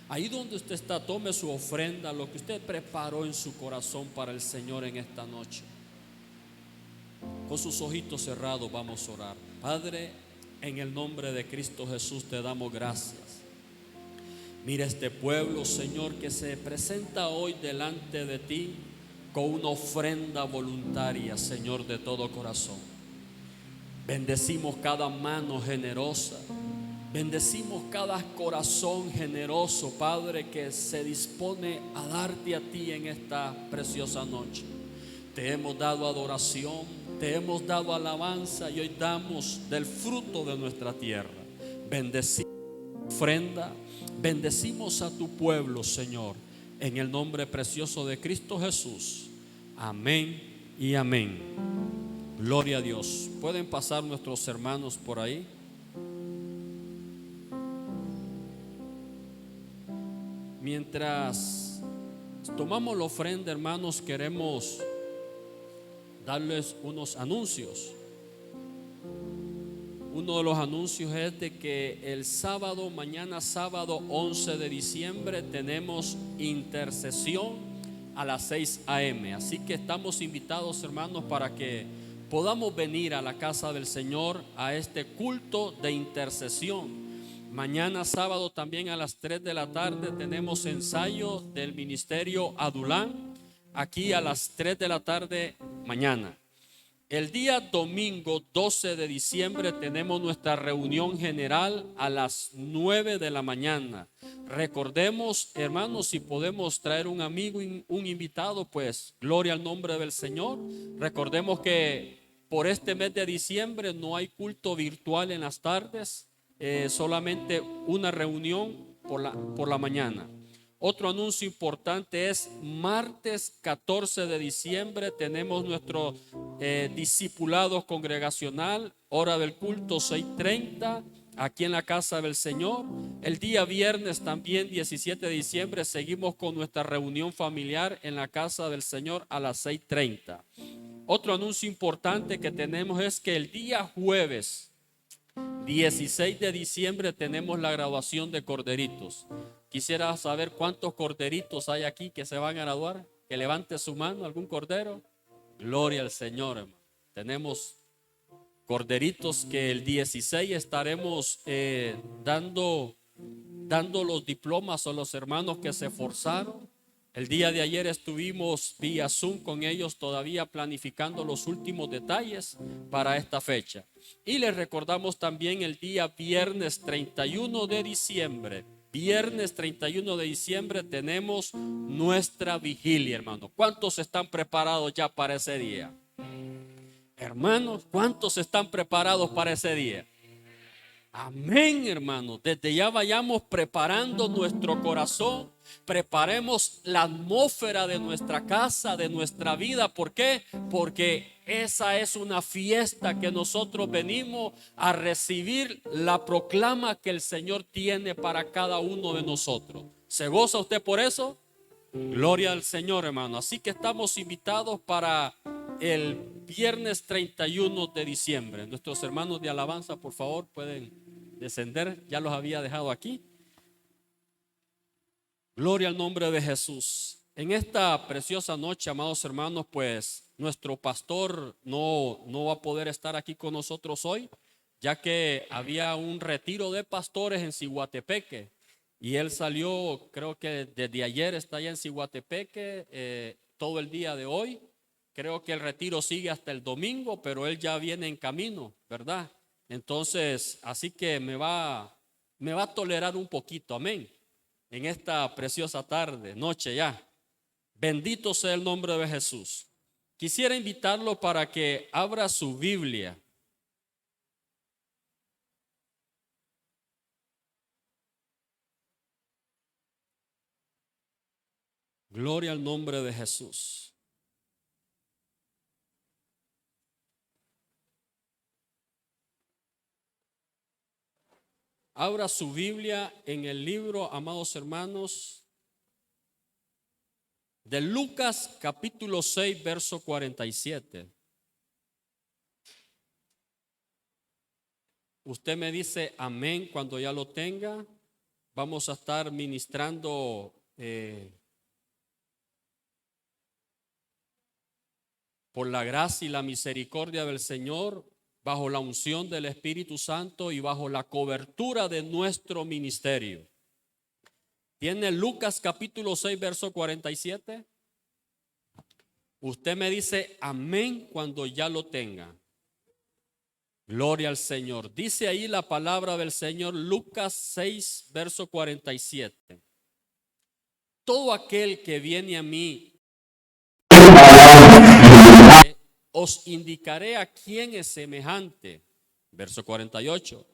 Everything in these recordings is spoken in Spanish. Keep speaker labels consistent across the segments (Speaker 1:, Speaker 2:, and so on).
Speaker 1: Ahí donde usted está, tome su ofrenda, lo que usted preparó en su corazón para el Señor en esta noche. Con sus ojitos cerrados vamos a orar. Padre, en el nombre de Cristo Jesús te damos gracias. Mira este pueblo, Señor, que se presenta hoy delante de ti con una ofrenda voluntaria, Señor, de todo corazón. Bendecimos cada mano generosa. Bendecimos cada corazón generoso, Padre, que se dispone a darte a ti en esta preciosa noche. Te hemos dado adoración, te hemos dado alabanza y hoy damos del fruto de nuestra tierra. Bendecimos tu ofrenda, bendecimos a tu pueblo, Señor, en el nombre precioso de Cristo Jesús. Amén y amén. Gloria a Dios. ¿Pueden pasar nuestros hermanos por ahí? Mientras tomamos la ofrenda, hermanos, queremos darles unos anuncios. Uno de los anuncios es de que el sábado, mañana sábado 11 de diciembre, tenemos intercesión a las 6 a.m. Así que estamos invitados, hermanos, para que podamos venir a la casa del Señor a este culto de intercesión. Mañana sábado también a las 3 de la tarde tenemos ensayo del ministerio Adulán, aquí a las 3 de la tarde mañana. El día domingo 12 de diciembre tenemos nuestra reunión general a las 9 de la mañana. Recordemos, hermanos, si podemos traer un amigo, un invitado, pues gloria al nombre del Señor. Recordemos que por este mes de diciembre no hay culto virtual en las tardes. Solamente una reunión por la mañana. Otro anuncio importante es martes 14 de diciembre tenemos nuestro discipulado congregacional, hora del culto 6:30 aquí en la casa del Señor. El día viernes también 17 de diciembre seguimos con nuestra reunión familiar en la casa del Señor a las 6:30. Otro anuncio importante que tenemos es que el día jueves 16 de diciembre tenemos la graduación de corderitos. Quisiera saber cuántos corderitos hay aquí que se van a graduar. Que levante su mano, algún cordero. Gloria al Señor, hermano. Tenemos corderitos que el 16 estaremos dando los diplomas a los hermanos que se esforzaron. El día de ayer estuvimos vía Zoom con ellos todavía planificando los últimos detalles para esta fecha. Y les recordamos también el día viernes 31 de diciembre. Viernes 31 de diciembre tenemos nuestra vigilia, hermano. ¿Cuántos están preparados ya para ese día? Hermanos, ¿cuántos están preparados para ese día? Amén, hermanos. Desde ya vayamos preparando nuestro corazón, preparemos la atmósfera de nuestra casa, de nuestra vida. ¿Por qué? Porque esa es una fiesta que nosotros venimos a recibir la proclama que el Señor tiene para cada uno de nosotros. ¿Se goza usted por eso? Gloria al Señor, hermano. Así que estamos invitados para el viernes 31 de diciembre. Nuestros hermanos de alabanza, por favor, pueden descender. Ya los había dejado aquí. Gloria al nombre de Jesús. En esta preciosa noche, amados hermanos, pues nuestro pastor no va a poder estar aquí con nosotros hoy, ya que había un retiro de pastores en Ciguatepeque. Y él salió, creo que desde ayer está allá en Ciguatepeque, todo el día de hoy. Creo que el retiro sigue hasta el domingo, pero él ya viene en camino, ¿verdad? Entonces, así que me va a tolerar un poquito, amén. En esta preciosa tarde, noche ya. Bendito sea el nombre de Jesús. Quisiera invitarlo para que abra su Biblia. Gloria al nombre de Jesús. Abra su Biblia en el libro, amados hermanos, de Lucas capítulo 6, verso 47. Usted me dice amén cuando ya lo tenga. vamos a estar ministrando por la gracia y la misericordia del Señor, bajo la unción del Espíritu Santo y bajo la cobertura de nuestro ministerio. ¿Tiene Lucas capítulo 6, verso 47? Usted me dice amén cuando ya lo tenga. Gloria al Señor. Dice ahí la palabra del Señor, Lucas 6, verso 47. Todo aquel que viene a mí, os indicaré a quién es semejante. Verso 48.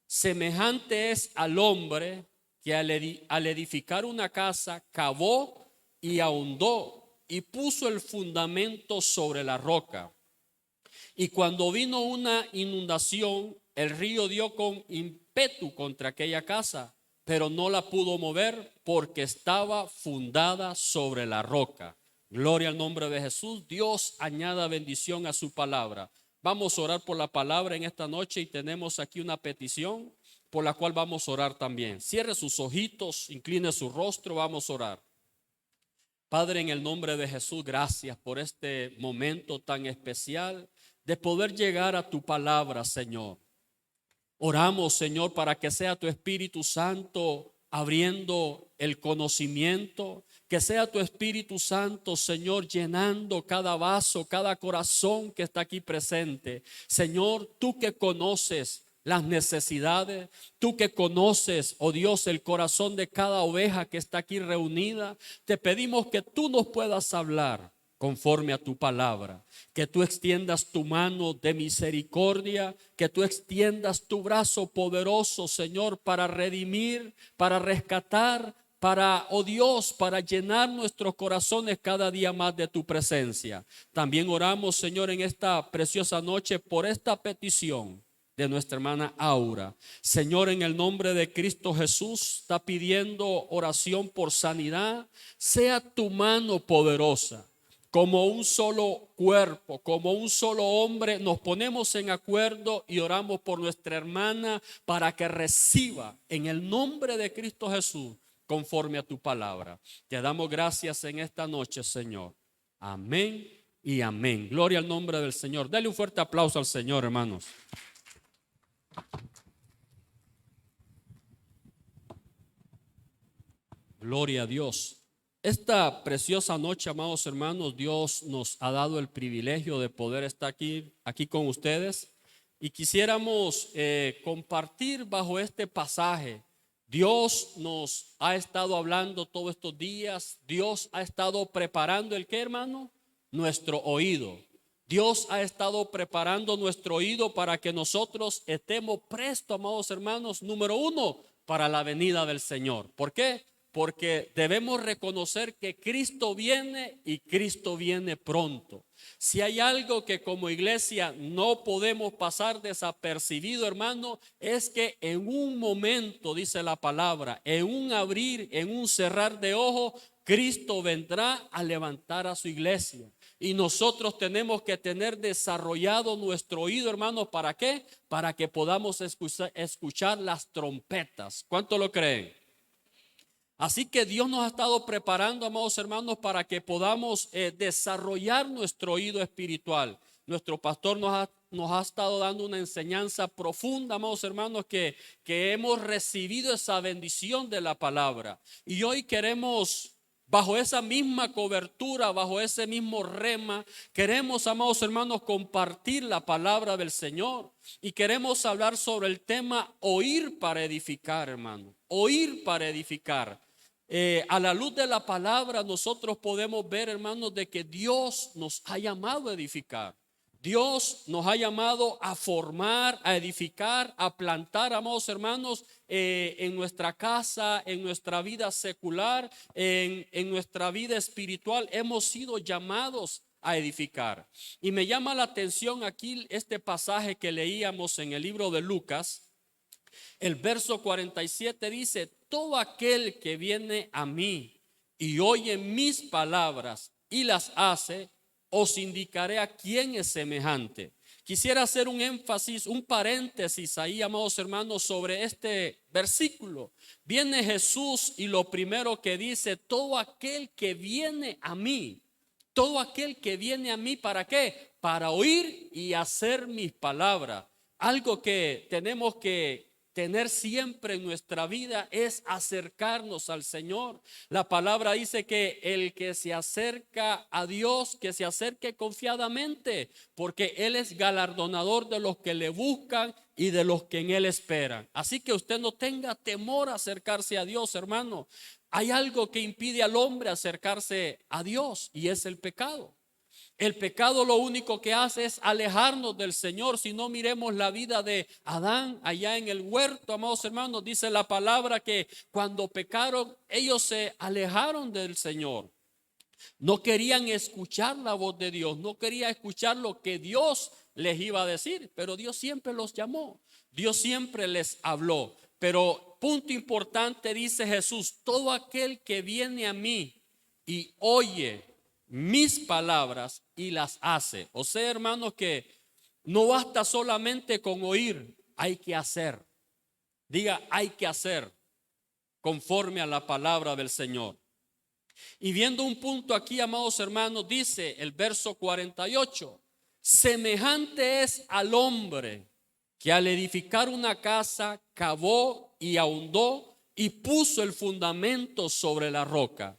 Speaker 1: Semejante es al hombre que al edificar una casa cavó y ahondó y puso el fundamento sobre la roca. Y cuando vino una inundación, el río dio con ímpetu contra aquella casa, pero no la pudo mover porque estaba fundada sobre la roca. Gloria al nombre de Jesús. Dios añada bendición a su palabra. Vamos a orar por la palabra en esta noche y tenemos aquí una petición por la cual vamos a orar también. Cierre sus ojitos, incline su rostro, vamos a orar. Padre, en el nombre de Jesús, gracias por este momento tan especial de poder llegar a tu palabra, Señor. Oramos, Señor, para que sea tu Espíritu Santo abriendo el conocimiento, que sea tu Espíritu Santo, Señor, llenando cada vaso, cada corazón que está aquí presente. Señor, tú que conoces las necesidades, tú que conoces, oh Dios, el corazón de cada oveja que está aquí reunida, te pedimos que tú nos puedas hablar conforme a tu palabra, que tú extiendas tu mano de misericordia, que tú extiendas tu brazo poderoso, Señor, para redimir, para rescatar, para, oh Dios, para llenar nuestros corazones cada día más de tu presencia. También oramos, Señor, en esta preciosa noche por esta petición de nuestra hermana Aura. Señor, en el nombre de Cristo Jesús, está pidiendo oración por sanidad. Sea tu mano poderosa. Como un solo cuerpo, como un solo hombre, nos ponemos en acuerdo y oramos por nuestra hermana para que reciba en el nombre de Cristo Jesús conforme a tu palabra. Te damos gracias en esta noche, Señor. Amén y amén. Gloria al nombre del Señor. Dale un fuerte aplauso al Señor, hermanos. Gloria a Dios. Esta preciosa noche, amados hermanos, Dios nos ha dado el privilegio de poder estar aquí con ustedes y quisiéramos compartir bajo este pasaje. Dios nos ha estado hablando todos estos días. Dios ha estado preparando ¿el qué, hermano? Nuestro oído. Dios ha estado preparando nuestro oído para que nosotros estemos prestos, amados hermanos, número uno, para la venida del Señor. ¿Por qué? Porque debemos reconocer que Cristo viene y Cristo viene pronto. Si hay algo que como iglesia no podemos pasar desapercibido, hermano, es que en un momento, dice la palabra, en un abrir, en un cerrar de ojos, Cristo vendrá a levantar a su iglesia. Y nosotros tenemos que tener desarrollado nuestro oído, hermano, ¿para qué? Para que podamos escuchar las trompetas. ¿Cuánto lo creen? Así que Dios nos ha estado preparando, amados hermanos, para que podamos desarrollar nuestro oído espiritual. Nuestro pastor nos ha estado dando una enseñanza profunda, amados hermanos, que hemos recibido esa bendición de la palabra. Y hoy queremos, bajo esa misma cobertura, bajo ese mismo rema, queremos, amados hermanos, compartir la palabra del Señor. Y queremos hablar sobre el tema oír para edificar, hermano. Oír para edificar. A la luz de la palabra nosotros podemos ver, hermanos, de que Dios nos ha llamado a edificar. Dios nos ha llamado a formar, a edificar, a plantar, amados hermanos, en nuestra casa, en nuestra vida secular, en nuestra vida espiritual. Hemos sido llamados a edificar. Y me llama la atención aquí este pasaje que leíamos en el libro de Lucas. El verso 47 dice: todo aquel que viene a mí y oye mis palabras y las hace, os indicaré a quién es semejante. Quisiera hacer un énfasis, un paréntesis ahí, amados hermanos, sobre este versículo. Viene Jesús y lo primero que dice: todo aquel que viene a mí, todo aquel que viene a mí, ¿para qué? Para oír y hacer mis palabras. Algo que tenemos que tener siempre en nuestra vida es acercarnos al Señor. La palabra dice que el que se acerca a Dios, que se acerque confiadamente, porque Él es galardonador de los que le buscan y de los que en Él esperan. Así que usted no tenga temor a acercarse a Dios, hermano. Hay algo que impide al hombre acercarse a Dios, y es el pecado. El pecado lo único que hace es alejarnos del Señor. Si no, miremos la vida de Adán allá en el huerto, amados hermanos. Dice la palabra que cuando pecaron, ellos se alejaron del Señor. No querían escuchar la voz de Dios, no querían escuchar lo que Dios les iba a decir, pero Dios siempre los llamó, Dios siempre les habló. Pero punto importante, dice Jesús: todo aquel que viene a mí y oye mis palabras y las hace. O sea, hermanos, que no basta solamente con oír, hay que hacer. Diga, hay que hacer conforme a la palabra del Señor. Y viendo un punto aquí, amados hermanos, dice el verso 48: semejante es al hombre que al edificar una casa cavó y ahondó y puso el fundamento sobre la roca.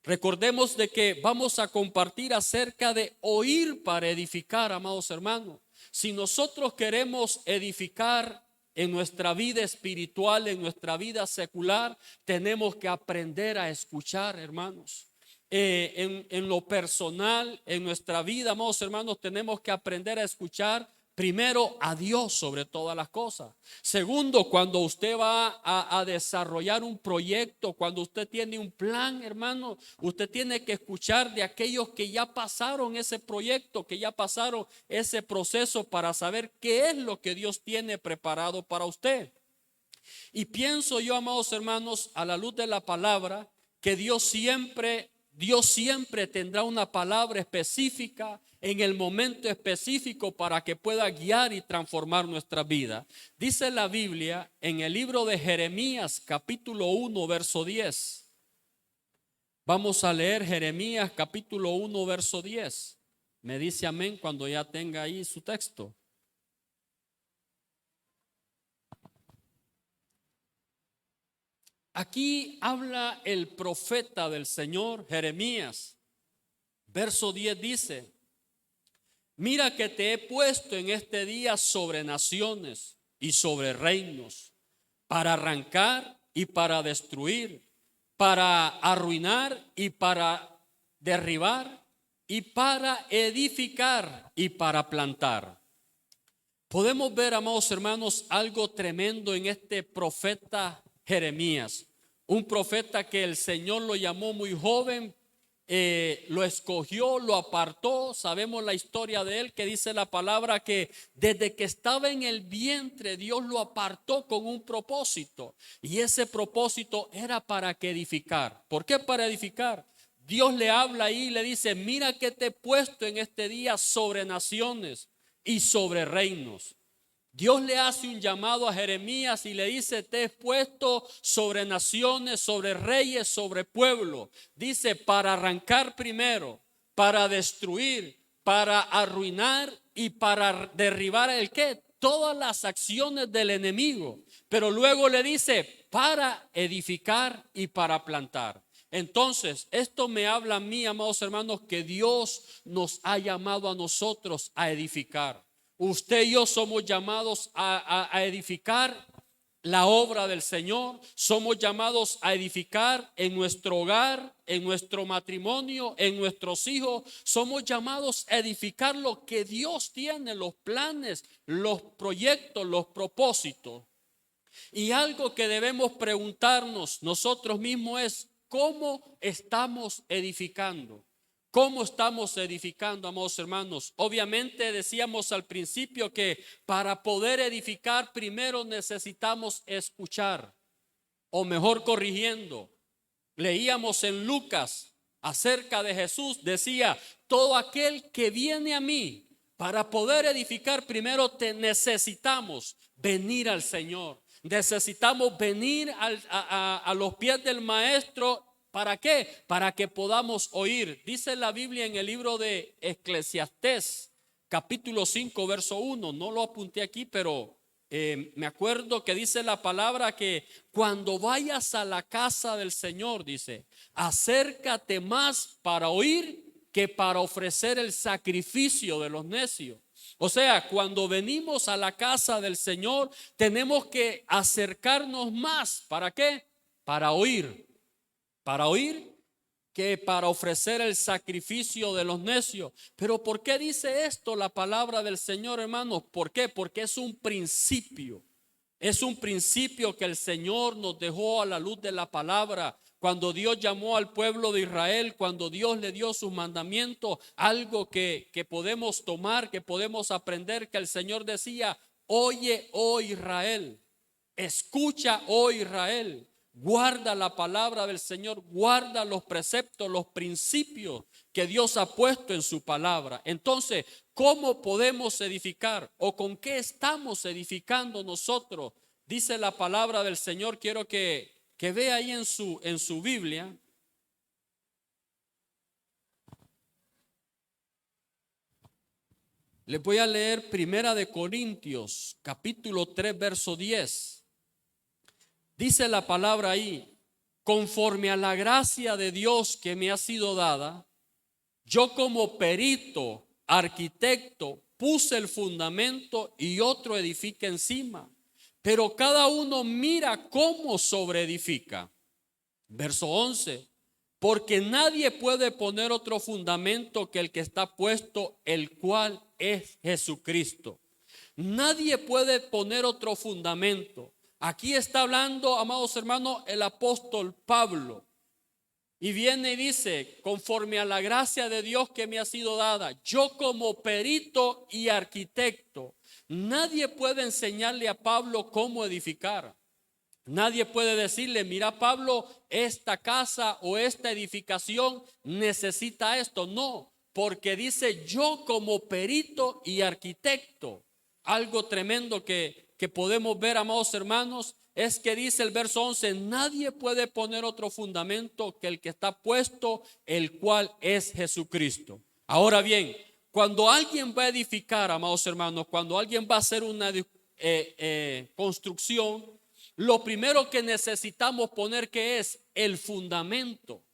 Speaker 1: Recordemos de que vamos a compartir acerca de oír para edificar, amados hermanos. Si nosotros queremos edificar en nuestra vida espiritual, en nuestra vida secular, tenemos que aprender a escuchar, hermanos. En lo personal, en nuestra vida, amados hermanos, tenemos que aprender a escuchar primero a Dios sobre todas las cosas. Segundo, cuando usted va a desarrollar un proyecto, cuando usted tiene un plan, hermano, usted tiene que escuchar de aquellos que ya pasaron ese proyecto, que ya pasaron ese proceso, para saber qué es lo que Dios tiene preparado para usted. Y pienso yo, amados hermanos, a la luz de la palabra, que Dios siempre tendrá una palabra específica en el momento específico para que pueda guiar y transformar nuestra vida. Dice la Biblia en el libro de Jeremías, capítulo 1, verso 10. Vamos a leer Jeremías, capítulo 1, verso 10. Me dice amén cuando ya tenga ahí su texto. Aquí habla el profeta del Señor, Jeremías. Verso 10 dice: mira que te he puesto en este día sobre naciones y sobre reinos, para arrancar y para destruir, para arruinar y para derribar, y para edificar y para plantar. Podemos ver, amados hermanos, algo tremendo en este profeta Jeremías, un profeta que el Señor lo llamó muy joven, lo escogió, lo apartó. Sabemos la historia de él, que dice la palabra que desde que estaba en el vientre Dios lo apartó con un propósito, y ese propósito era para que edificar. ¿Por qué para edificar? Dios le habla ahí y le dice: mira que te he puesto en este día sobre naciones y sobre reinos. Dios le hace un llamado a Jeremías y le dice: te he puesto sobre naciones, sobre reyes, sobre pueblo. Dice: para arrancar primero, para destruir, para arruinar y para derribar el qué, todas las acciones del enemigo. Pero luego le dice: para edificar y para plantar. Entonces, esto me habla a mí, amados hermanos, que Dios nos ha llamado a nosotros a edificar. Usted y yo somos llamados a edificar la obra del Señor. Somos llamados a edificar en nuestro hogar, en nuestro matrimonio, en nuestros hijos. Somos llamados a edificar lo que Dios tiene, los planes, los proyectos, los propósitos. Y algo que debemos preguntarnos nosotros mismos es: ¿cómo estamos edificando? ¿Cómo estamos edificando, amados hermanos? Obviamente decíamos al principio que para poder edificar primero necesitamos escuchar, o mejor corrigiendo, leíamos en Lucas acerca de Jesús, decía: todo aquel que viene a mí, Para poder edificar, primero necesitamos venir al Señor. Necesitamos venir a los pies del Maestro. ¿Para qué? Para que podamos oír. Dice la Biblia en el libro de Eclesiastés, capítulo 5, verso 1. No lo apunté aquí, pero me acuerdo que dice la palabra que cuando vayas a la casa del Señor, dice, acércate más para oír que para ofrecer el sacrificio de los necios. O sea, cuando venimos a la casa del Señor, tenemos que acercarnos más. ¿Para qué? Para oír. Para oír que para ofrecer el sacrificio de los necios. Pero ¿por qué dice esto la palabra del Señor, hermanos? ¿Por qué? Porque es un principio. Es un principio que el Señor nos dejó a la luz de la palabra. Cuando Dios llamó al pueblo de Israel, cuando Dios le dio sus mandamientos, algo que podemos tomar, que podemos aprender, que el Señor decía: oye, oh Israel, escucha, oh Israel, guarda la palabra del Señor, guarda los preceptos, los principios que Dios ha puesto en su palabra. Entonces, ¿cómo podemos edificar o con qué estamos edificando nosotros? Dice la palabra del Señor. Quiero que vea ahí en su Biblia. Les voy a leer Primera de Corintios, capítulo 3, verso 10. Dice la palabra ahí: conforme a la gracia de Dios que me ha sido dada, yo como perito, arquitecto, puse el fundamento y otro edifica encima. Pero cada uno mira cómo sobreedifica. Verso 11. Porque nadie puede poner otro fundamento que el que está puesto, el cual es Jesucristo. Nadie puede poner otro fundamento. Aquí está hablando, amados hermanos, el apóstol Pablo. Y viene y dice: conforme a la gracia de Dios que me ha sido dada, yo como perito y arquitecto. Nadie puede enseñarle a Pablo cómo edificar. Nadie puede decirle: mira, Pablo, esta casa o esta edificación necesita esto. No, porque dice: yo como perito y arquitecto. Algo tremendo que podemos ver, amados hermanos, es que dice el verso 11: nadie puede poner otro fundamento que el que está puesto, el cual es Jesucristo. Ahora bien, cuando alguien va a edificar, amados hermanos, cuando alguien va a hacer una construcción, lo primero que necesitamos poner, que es el fundamento.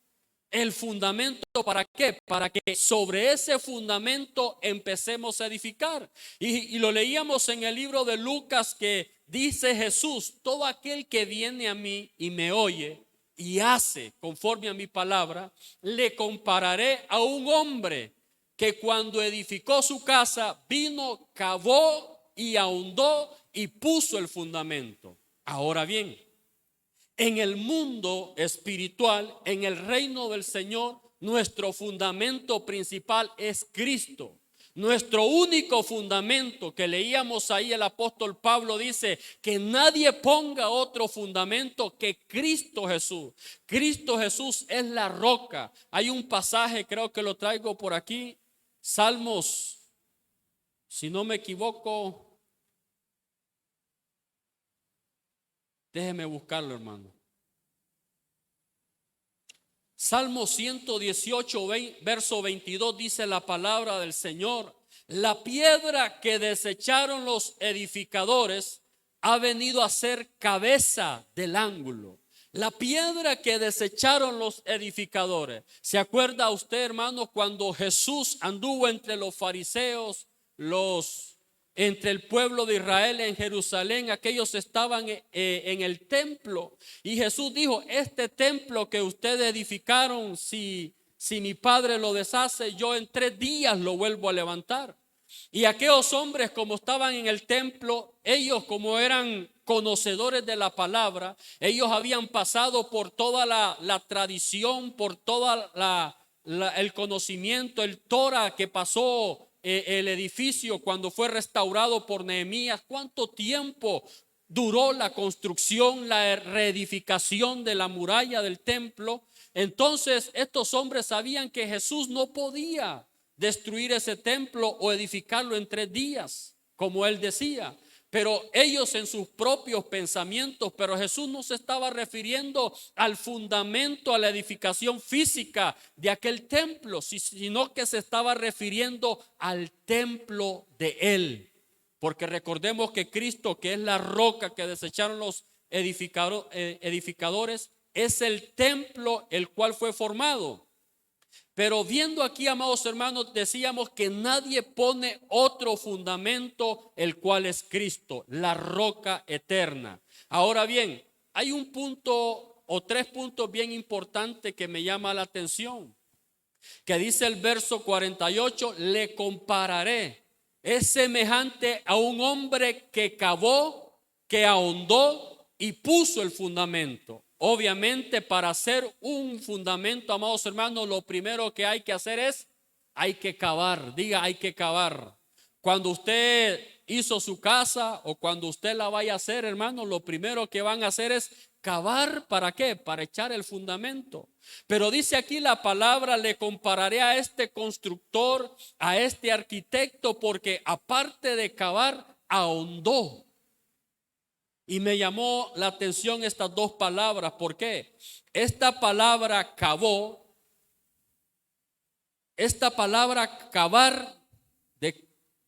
Speaker 1: El fundamento, ¿para qué? Para que sobre ese fundamento empecemos a edificar. Y lo leíamos en el libro de Lucas, que dice Jesús: todo aquel que viene a mí y me oye y hace conforme a mi palabra, le compararé a un hombre que cuando edificó su casa, vino, cavó y ahondó y puso el fundamento. Ahora bien, en el mundo espiritual, en el reino del Señor, nuestro fundamento principal es Cristo. Nuestro único fundamento, que leíamos ahí, el apóstol Pablo dice que nadie ponga otro fundamento que Cristo Jesús. Cristo Jesús es la roca. Hay un pasaje, creo que lo traigo por aquí, Salmos, si no me equivoco. Déjeme buscarlo, hermano. Salmo 118, verso 22, dice la palabra del Señor: la piedra que desecharon los edificadores ha venido a ser cabeza del ángulo. La piedra que desecharon los edificadores. ¿Se acuerda usted, hermano, cuando Jesús anduvo entre los fariseos, entre el pueblo de Israel en Jerusalén? Aquellos estaban en el templo, y Jesús dijo: este templo que ustedes edificaron, si mi Padre lo deshace, yo en 3 días lo vuelvo a levantar. Y aquellos hombres, como estaban en el templo, ellos, como eran conocedores de la palabra, ellos habían pasado por toda la tradición, por toda el conocimiento, el Torah que pasó el edificio cuando fue restaurado por Nehemías. ¿Cuánto tiempo duró la construcción, la reedificación de la muralla del templo? Entonces estos hombres sabían que Jesús no podía destruir ese templo o edificarlo en 3 días, como él decía. Pero ellos en sus propios pensamientos, pero Jesús no se estaba refiriendo al fundamento, a la edificación física de aquel templo, sino que se estaba refiriendo al templo de él. Porque recordemos que Cristo, que es la roca que desecharon los edificadores, es el templo el cual fue formado. Pero viendo aquí, amados hermanos, decíamos que nadie pone otro fundamento, el cual es Cristo, la roca eterna. Ahora bien, hay un punto o 3 puntos bien importantes que me llama la atención. Que dice el verso 48, le compararé. Es semejante a un hombre que cavó, que ahondó y puso el fundamento. Obviamente, para hacer un fundamento, amados hermanos, lo primero que hay que hacer es, hay que cavar. Diga, hay que cavar. Cuando usted hizo su casa o cuando usted la vaya a hacer, hermanos, lo primero que van a hacer es cavar. ¿Para qué? Para echar el fundamento. Pero dice aquí la palabra, le compararé a este constructor, a este arquitecto, porque aparte de cavar, ahondó. Y me llamó la atención estas 2 palabras. ¿Por qué? Esta palabra cavó, esta palabra cavar,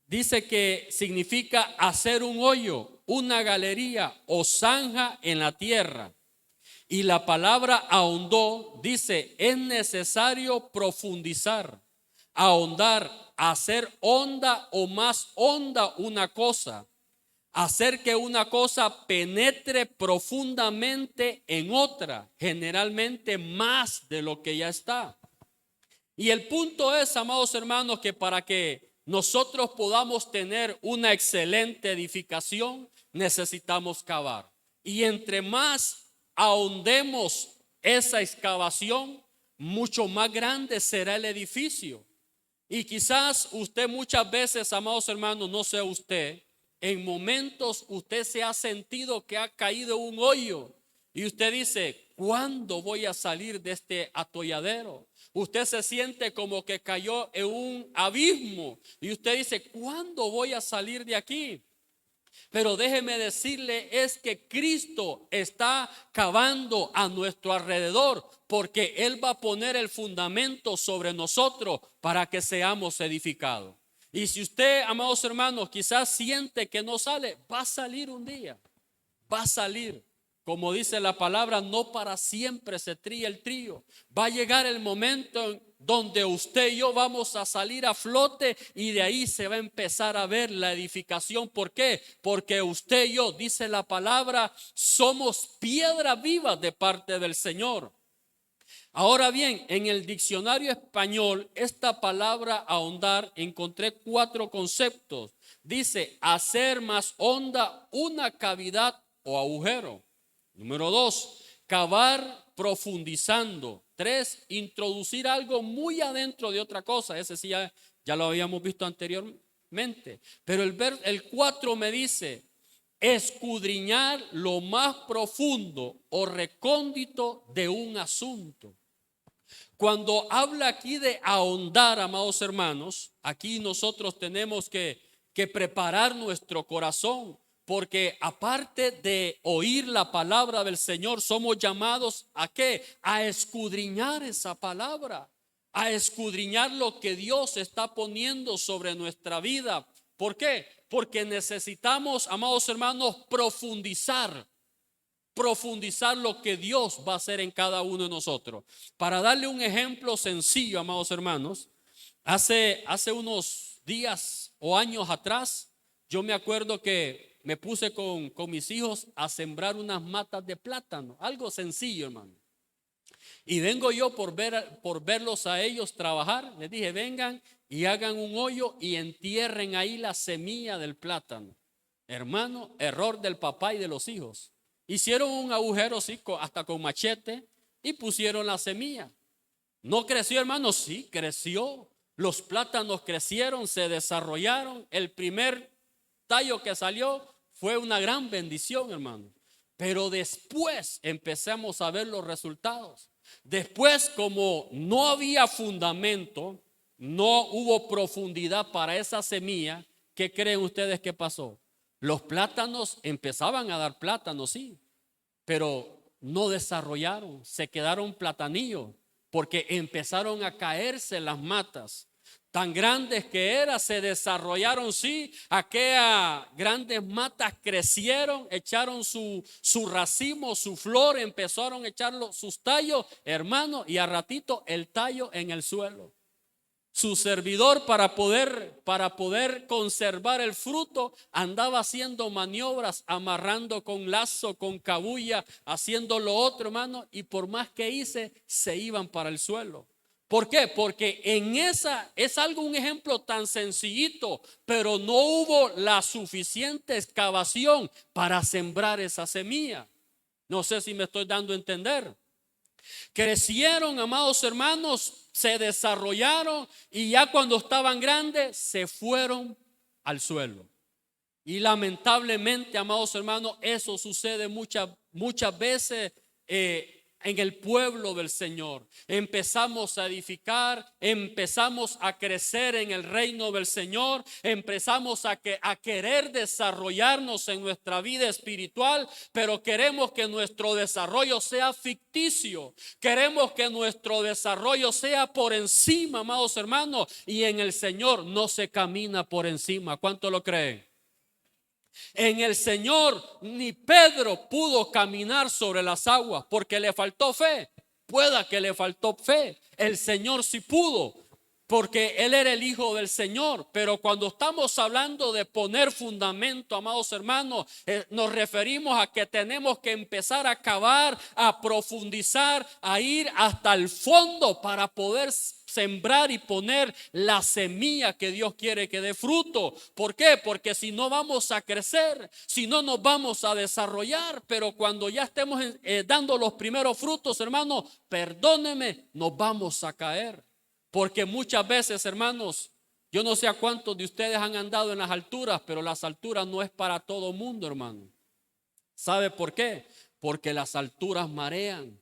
Speaker 1: dice que significa hacer un hoyo, una galería o zanja en la tierra. Y la palabra ahondó dice, es necesario profundizar, ahondar, hacer honda o más honda una cosa. Hacer que una cosa penetre profundamente en otra, generalmente más de lo que ya está. Y el punto es, amados hermanos, que para que nosotros podamos tener una excelente edificación, necesitamos cavar. Y entre más ahondemos esa excavación, mucho más grande será el edificio. Y quizás usted muchas veces, amados hermanos, no sé usted, en momentos usted se ha sentido que ha caído un hoyo y usted dice, ¿cuándo voy a salir de este atolladero? Usted se siente como que cayó en un abismo y usted dice, ¿cuándo voy a salir de aquí? Pero déjeme decirle, es que Cristo está cavando a nuestro alrededor, porque Él va a poner el fundamento sobre nosotros para que seamos edificados. Y si usted, amados hermanos, quizás siente que no sale, va a salir un día, va a salir. Como dice la palabra, no para siempre se trilla el trillo. Va a llegar el momento donde usted y yo vamos a salir a flote y de ahí se va a empezar a ver la edificación. ¿Por qué? Porque usted y yo, dice la palabra, somos piedra viva de parte del Señor. Ahora bien, en el diccionario español, esta palabra ahondar, encontré 4 conceptos. Dice, hacer más honda una cavidad o agujero. Número 2, cavar profundizando. 3, introducir algo muy adentro de otra cosa. Ese sí ya lo habíamos visto anteriormente. Pero el 4 me dice, escudriñar lo más profundo o recóndito de un asunto. Cuando habla aquí de ahondar, amados hermanos, aquí nosotros tenemos que preparar nuestro corazón, porque aparte de oír la palabra del Señor, somos llamados ¿a qué? A escudriñar esa palabra, a escudriñar lo que Dios está poniendo sobre nuestra vida. ¿Por qué? Porque necesitamos, amados hermanos, profundizar lo que Dios va a hacer en cada uno de nosotros. Para darle un ejemplo sencillo, amados hermanos, hace unos días o años atrás, yo me acuerdo que me puse con mis hijos a sembrar unas matas de plátano, algo sencillo, hermano. Y vengo yo por verlos a ellos trabajar, les dije, vengan y hagan un hoyo y entierren ahí la semilla del plátano. Hermano, error del papá y de los hijos. Hicieron un agujero así, hasta con machete, y pusieron la semilla. ¿No creció, hermano? Sí, creció. Los plátanos crecieron, se desarrollaron. El primer tallo que salió fue una gran bendición, hermano. Pero después empezamos a ver los resultados. Después, como no había fundamento, no hubo profundidad para esa semilla, ¿qué creen ustedes que pasó? Los plátanos empezaban a dar plátanos, sí, pero no desarrollaron, se quedaron platanillos porque empezaron a caerse las matas. Tan grandes que eran, se desarrollaron, sí, aquellas grandes matas crecieron, echaron su racimo, su flor, empezaron a echar sus tallos, hermano, y a ratito el tallo en el suelo. Su servidor para poder conservar el fruto andaba haciendo maniobras, amarrando con lazo, con cabulla, haciendo lo otro, hermano, y por más que hice, se iban para el suelo. ¿Por qué? Porque en esa es un ejemplo tan sencillito, pero no hubo la suficiente excavación para sembrar esa semilla. No sé si me estoy dando a entender. Crecieron, amados hermanos, se desarrollaron y ya cuando estaban grandes se fueron al suelo. Y lamentablemente, amados hermanos, eso sucede muchas veces en el pueblo del Señor. Empezamos a edificar, empezamos a crecer en el reino del Señor, empezamos a querer desarrollarnos en nuestra vida espiritual, pero queremos que nuestro desarrollo sea ficticio, queremos que nuestro desarrollo sea por encima, amados hermanos, y en el Señor no se camina por encima. ¿Cuánto lo creen? En el Señor ni Pedro pudo caminar sobre las aguas porque le faltó fe. Pueda que le faltó fe. El Señor sí pudo porque Él era el Hijo del Señor. Pero cuando estamos hablando de poner fundamento, amados hermanos, nos referimos a que tenemos que empezar a cavar, a profundizar, a ir hasta el fondo para poder sembrar y poner la semilla que Dios quiere que dé fruto. ¿Por qué? Porque si no vamos a crecer, si no nos vamos a desarrollar. Pero cuando ya estemos dando los primeros frutos, hermanos, perdónenme, nos vamos a caer. Porque muchas veces, hermanos, yo no sé a cuántos de ustedes han andado en las alturas, pero las alturas no es para todo mundo, hermano. ¿Sabe por qué? Porque las alturas marean.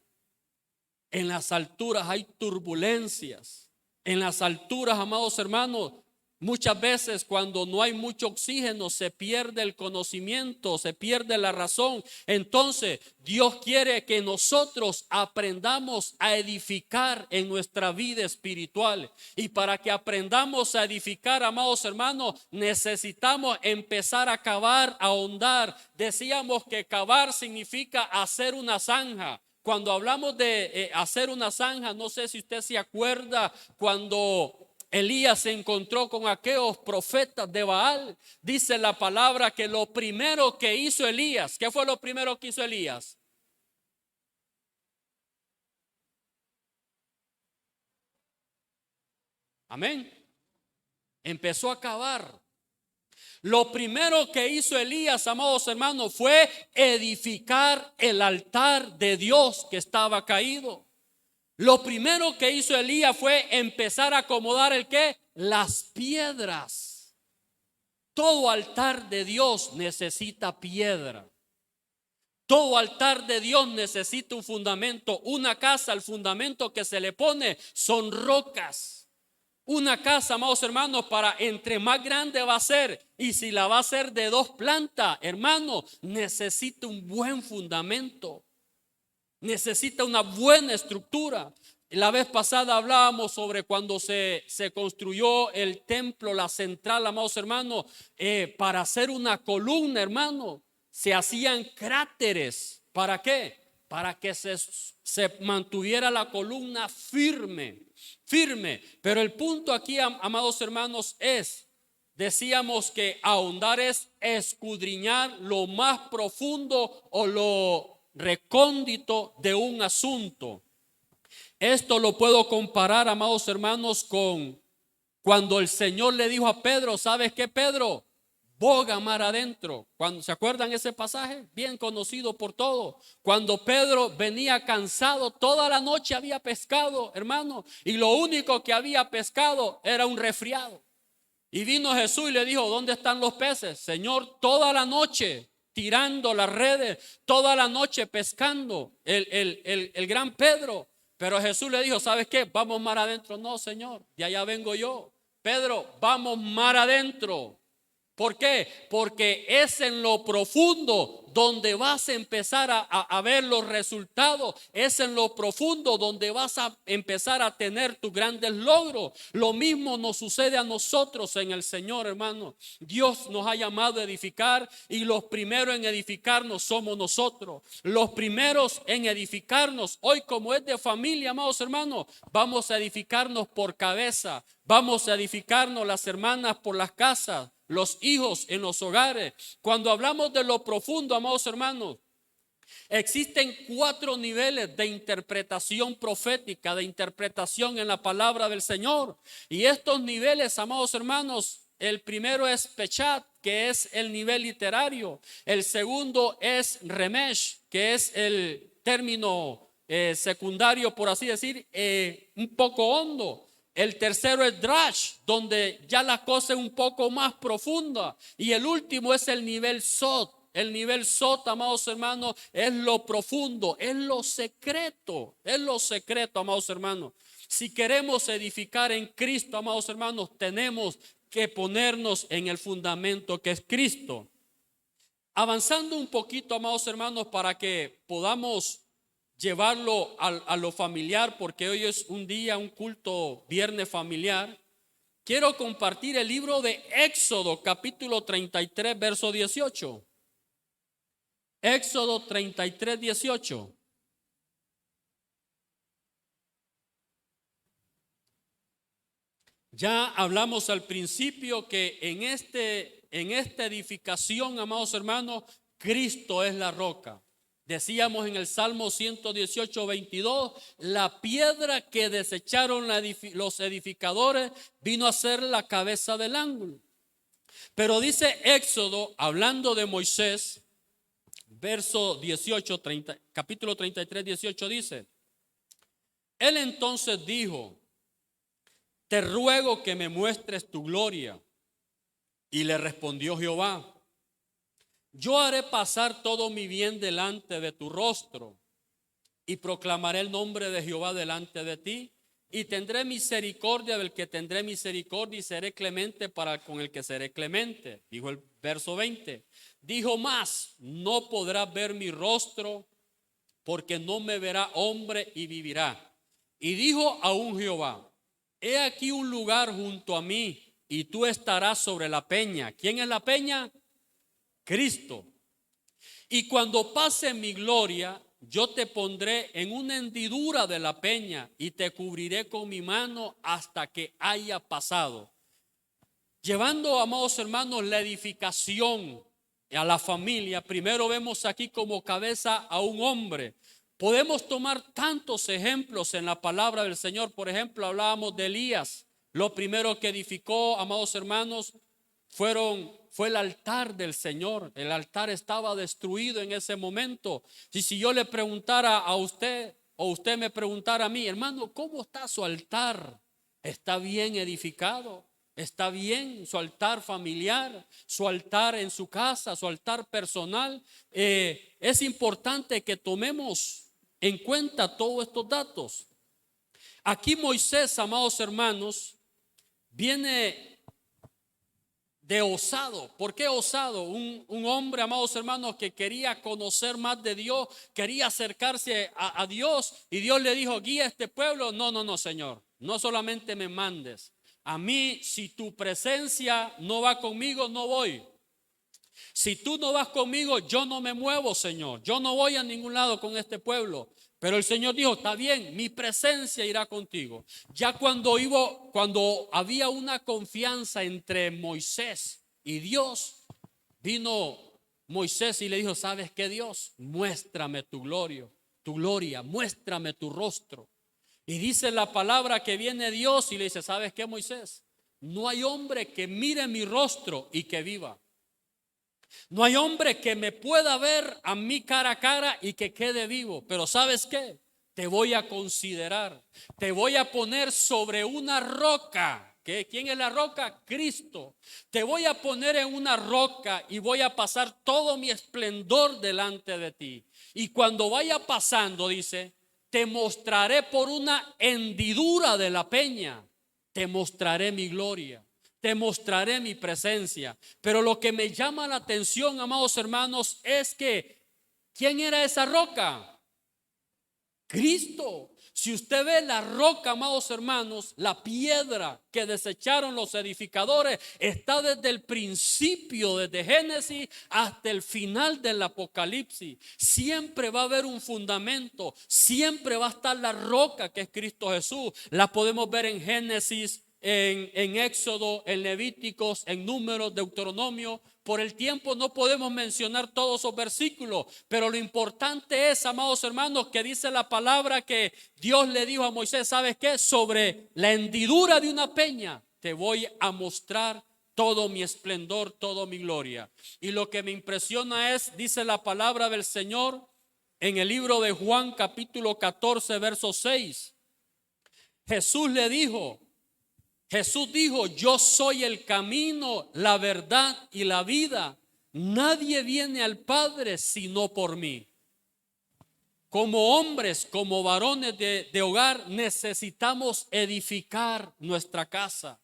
Speaker 1: En las alturas hay turbulencias. En las alturas, amados hermanos, muchas veces cuando no hay mucho oxígeno se pierde el conocimiento, se pierde la razón. Entonces Dios quiere que nosotros aprendamos a edificar en nuestra vida espiritual. Y para que aprendamos a edificar, amados hermanos, necesitamos empezar a cavar, a ahondar. Decíamos que cavar significa hacer una zanja. Cuando hablamos de hacer una zanja, no sé si usted se acuerda cuando Elías se encontró con aquellos profetas de Baal. Dice la palabra que lo primero que hizo Elías, ¿qué fue lo primero que hizo Elías? Amén. Empezó a cavar. Lo primero que hizo Elías, amados hermanos, fue edificar el altar de Dios que estaba caído. Lo primero que hizo Elías fue empezar a acomodar ¿el qué? Las piedras. Todo altar de Dios necesita piedra. Todo altar de Dios necesita un fundamento. Una casa, el fundamento que se le pone son rocas. Una casa, amados hermanos, para entre más grande va a ser, y si la va a hacer de 2 plantas, hermano, necesita un buen fundamento, necesita una buena estructura. La vez pasada hablábamos sobre cuando se construyó el templo, la central, amados hermanos, para hacer una columna, hermano, se hacían cráteres. ¿Para qué? Para que se mantuviera la columna firme. Pero el punto aquí, amados hermanos, decíamos que ahondar es escudriñar lo más profundo o lo recóndito de un asunto. Esto lo puedo comparar, amados hermanos, con cuando el Señor le dijo a Pedro: ¿sabes qué, Pedro? Boga mar adentro. Cuando se acuerdan ese pasaje, bien conocido por todos. Cuando Pedro venía cansado, toda la noche había pescado, hermano, y lo único que había pescado era un resfriado. Y vino Jesús y le dijo: ¿dónde están los peces? Señor, toda la noche tirando las redes, toda la noche pescando. El gran Pedro. Pero Jesús le dijo, ¿sabes qué? Vamos mar adentro. No, Señor, de allá vengo yo. Pedro, vamos mar adentro. ¿Por qué? Porque es en lo profundo donde vas a empezar a ver los resultados. Es en lo profundo donde vas a empezar a tener tus grandes logros. Lo mismo nos sucede a nosotros en el Señor, hermano. Dios nos ha llamado a edificar y los primeros en edificarnos somos nosotros. Los primeros en edificarnos, hoy como es de familia, amados hermanos, vamos a edificarnos por cabeza. Vamos a edificarnos las hermanas por las casas, los hijos en los hogares. Cuando hablamos de lo profundo, amados hermanos, existen 4 niveles de interpretación profética, de interpretación en la palabra del Señor. Y estos niveles, amados hermanos, el primero es Peshat, que es el nivel literario. El segundo es Remesh, que es el término secundario, por así decir, un poco hondo. El tercero es Drash, donde ya la cosa es un poco más profunda. Y el último es el nivel Sot. El nivel Sot, amados hermanos, es lo profundo, es lo secreto, amados hermanos. Si queremos edificar en Cristo, amados hermanos, tenemos que ponernos en el fundamento que es Cristo. Avanzando un poquito, amados hermanos, para que podamos llevarlo a lo familiar, porque hoy es un día, un culto viernes familiar. Quiero compartir el libro de Éxodo, capítulo 33, verso 18. Éxodo 33, 18. Ya hablamos al principio que en esta edificación, amados hermanos, Cristo es la roca. Decíamos en el Salmo 118, 22, la piedra que desecharon los edificadores vino a ser la cabeza del ángulo. Pero dice Éxodo, hablando de Moisés, verso 18, capítulo 33, 18 dice, él entonces dijo, te ruego que me muestres tu gloria. Y le respondió Jehová, yo haré pasar todo mi bien delante de tu rostro y proclamaré el nombre de Jehová delante de ti y tendré misericordia del que tendré misericordia y seré clemente para con el que seré clemente. Dijo el verso 20. Dijo más, no podrás ver mi rostro porque no me verá hombre y vivirá. Y dijo aún Jehová, he aquí un lugar junto a mí y tú estarás sobre la peña. ¿Quién es la peña? Cristo. Y cuando pase mi gloria, yo te pondré en una hendidura de la peña y te cubriré con mi mano hasta que haya pasado. Llevando, amados hermanos, la edificación a la familia, primero vemos aquí como cabeza a un hombre. Podemos tomar tantos ejemplos en la palabra del Señor. Por ejemplo, hablábamos de Elías. Lo primero que edificó, amados hermanos, fue el altar del Señor. El altar estaba destruido en ese momento. Y si yo le preguntara a usted o usted me preguntara a mí, hermano, ¿cómo está su altar? ¿Está bien edificado? ¿Está bien su altar familiar? ¿Su altar en su casa? ¿Su altar personal? Es importante que tomemos en cuenta todos estos datos. Aquí Moisés, amados hermanos, viene de osado. ¿Por qué osado? Un hombre, amados hermanos, que quería conocer más de Dios, quería acercarse a Dios, y Dios le dijo, guía a este pueblo. No, Señor, no solamente me mandes. A mí, si tu presencia no va conmigo, no voy. Si tú no vas conmigo, yo no me muevo, Señor. Yo no voy a ningún lado con este pueblo. Pero el Señor dijo, está bien, mi presencia irá contigo. Ya cuando había una confianza entre Moisés y Dios, vino Moisés y le dijo, ¿sabes qué, Dios? Muéstrame tu gloria, muéstrame tu rostro. Y dice la palabra que viene Dios y le dice, ¿sabes qué, Moisés? No hay hombre que mire mi rostro y que viva. No hay hombre que me pueda ver a mí cara a cara y que quede vivo. Pero ¿sabes qué? Te voy a considerar. Te voy a poner sobre una roca. ¿Quién es la roca? Cristo. Te voy a poner en una roca y voy a pasar todo mi esplendor delante de ti. Y cuando vaya pasando, dice, te mostraré por una hendidura de la peña, te mostraré mi gloria, te mostraré mi presencia. Pero lo que me llama la atención, amados hermanos, es que ¿quién era esa roca? Cristo. Si usted ve la roca, amados hermanos, la piedra que desecharon los edificadores está desde el principio, desde Génesis hasta el final del Apocalipsis. Siempre va a haber un fundamento, siempre va a estar la roca que es Cristo Jesús. La podemos ver en Génesis, en Éxodo, en Levíticos, en Números, Deuteronomio. Por el tiempo no podemos mencionar todos esos versículos, pero lo importante es, amados hermanos, que dice la palabra que Dios le dijo a Moisés: ¿sabes qué? Sobre la hendidura de una peña te voy a mostrar todo mi esplendor, toda mi gloria. Y lo que me impresiona es, dice la palabra del Señor en el libro de Juan capítulo 14 verso 6. Jesús dijo: yo soy el camino, la verdad y la vida. Nadie viene al Padre sino por mí. Como hombres, como varones de hogar, necesitamos edificar nuestra casa.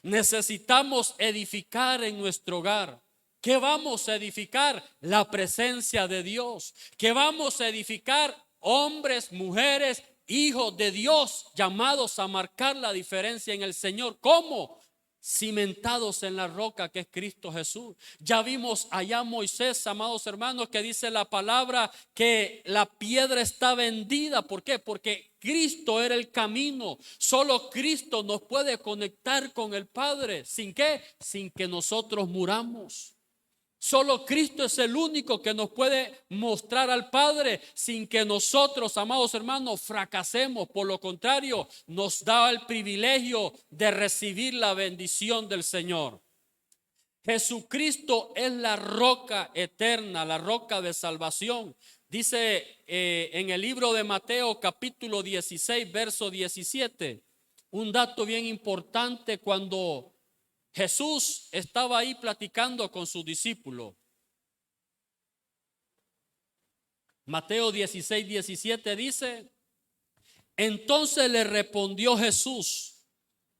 Speaker 1: Necesitamos edificar en nuestro hogar. ¿Qué vamos a edificar? La presencia de Dios. ¿Qué vamos a edificar? Hombres, mujeres, hijos de Dios, llamados a marcar la diferencia en el Señor. ¿Cómo? Cimentados en la roca que es Cristo Jesús. Ya vimos allá Moisés, amados hermanos, que dice la palabra que la piedra está vendida. ¿Por qué? Porque Cristo era el camino. Solo Cristo nos puede conectar con el Padre. ¿Sin qué? Sin que nosotros muramos. Solo Cristo es el único que nos puede mostrar al Padre sin que nosotros, amados hermanos, fracasemos. Por lo contrario, nos da el privilegio de recibir la bendición del Señor. Jesucristo es la roca eterna, la roca de salvación. Dice en el libro de Mateo capítulo 16 verso 17, un dato bien importante. Cuando Jesús estaba ahí platicando con sus discípulos, Mateo 16, 17 dice: entonces le respondió Jesús: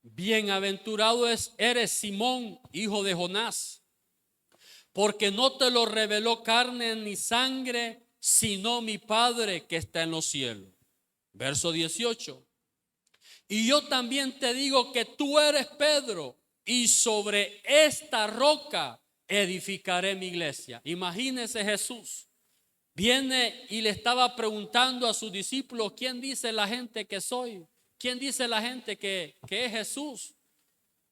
Speaker 1: bienaventurado eres Simón, hijo de Jonás, porque no te lo reveló carne ni sangre, sino mi Padre que está en los cielos. Verso 18: y yo también te digo que tú eres Pedro, y sobre esta roca edificaré mi iglesia. Imagínese, Jesús viene y le estaba preguntando a sus discípulos: ¿quién dice la gente que soy? ¿Quién dice la gente que es Jesús?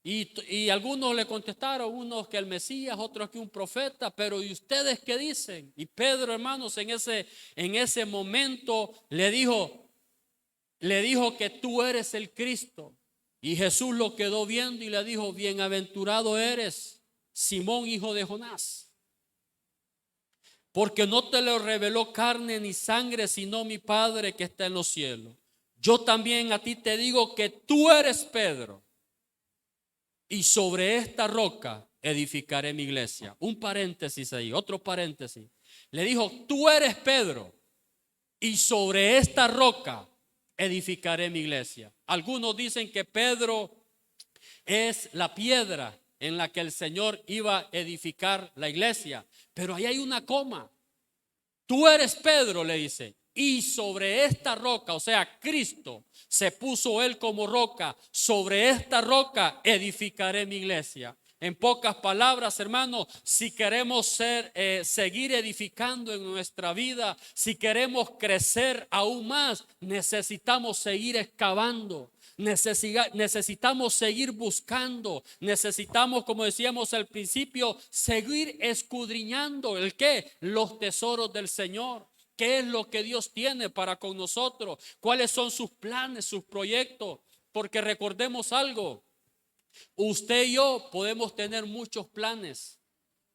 Speaker 1: Y algunos le contestaron, unos que el Mesías, otros que un profeta. Pero ¿y ustedes qué dicen? Y Pedro, hermanos, en ese momento le dijo que tú eres el Cristo. Y Jesús lo quedó viendo y le dijo: bienaventurado eres Simón, hijo de Jonás, porque no te lo reveló carne ni sangre, sino mi Padre que está en los cielos. Yo también a ti te digo que tú eres Pedro, y sobre esta roca edificaré mi iglesia. Un paréntesis ahí, otro paréntesis. Le dijo: tú eres Pedro, y sobre esta roca edificaré mi iglesia. Algunos dicen que Pedro es la piedra en la que el Señor iba a edificar la iglesia, pero ahí hay una coma. Tú eres Pedro, le dice, y sobre esta roca, o sea, Cristo se puso él como roca. Sobre esta roca edificaré mi iglesia. En pocas palabras, hermanos, si queremos seguir edificando en nuestra vida, si queremos crecer aún más, necesitamos seguir excavando, necesitamos seguir buscando, necesitamos, como decíamos al principio, seguir escudriñando ¿el qué? Los tesoros del Señor. ¿Qué es lo que Dios tiene para con nosotros? ¿Cuáles son sus planes, sus proyectos? Porque recordemos algo. Usted y yo podemos tener muchos planes.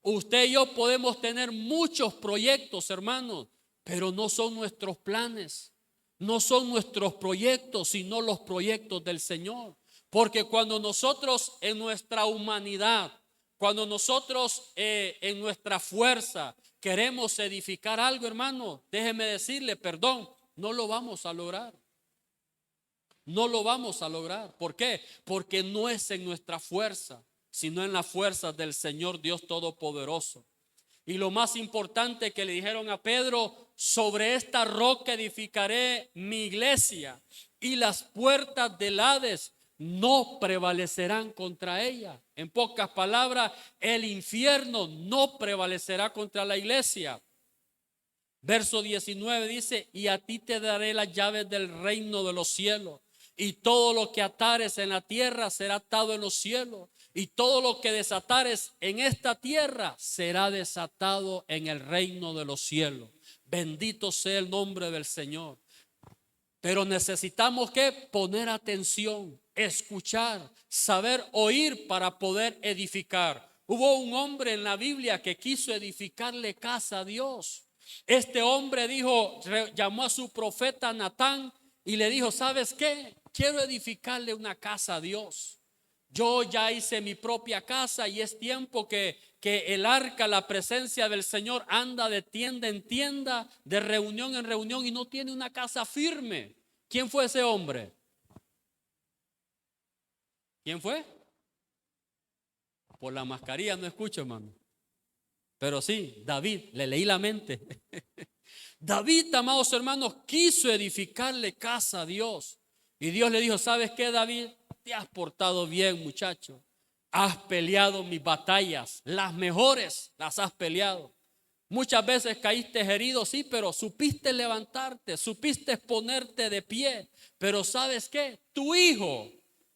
Speaker 1: Usted y yo podemos tener muchos proyectos, hermanos, pero no son nuestros planes, no son nuestros proyectos, sino los proyectos del Señor. Porque cuando nosotros en nuestra humanidad, cuando nosotros en nuestra fuerza queremos edificar algo, hermano, déjeme decirle, perdón, no lo vamos a lograr. No lo vamos a lograr. ¿Por qué? Porque no es en nuestra fuerza, sino en las fuerzas del Señor Dios Todopoderoso. Y lo más importante que le dijeron a Pedro: sobre esta roca edificaré mi iglesia, y las puertas del Hades no prevalecerán contra ella. En pocas palabras, el infierno no prevalecerá contra la iglesia. Verso 19 dice: y a ti te daré las llaves del reino de los cielos, y todo lo que atares en la tierra será atado en los cielos, y todo lo que desatares en esta tierra será desatado en el reino de los cielos. Bendito sea el nombre del Señor. Pero necesitamos que poner atención, escuchar, saber oír para poder edificar. Hubo un hombre en la Biblia que quiso edificarle casa a Dios. Este hombre llamó a su profeta Natán y le dijo: ¿sabes qué? Quiero edificarle una casa a Dios. Yo ya hice mi propia casa y es tiempo que el arca, la presencia del Señor, anda de tienda en tienda, de reunión en reunión, y no tiene una casa firme. ¿Quién fue ese hombre? ¿Quién fue? Por la mascarilla no escucho, hermano. Pero sí, David, le leí la mente. David, amados hermanos, quiso edificarle casa a Dios. Y Dios le dijo: ¿sabes qué, David? Te has portado bien, muchacho. Has peleado mis batallas, las mejores las has peleado. Muchas veces caíste herido, sí, pero supiste levantarte, supiste ponerte de pie. Pero ¿sabes qué? Tu hijo,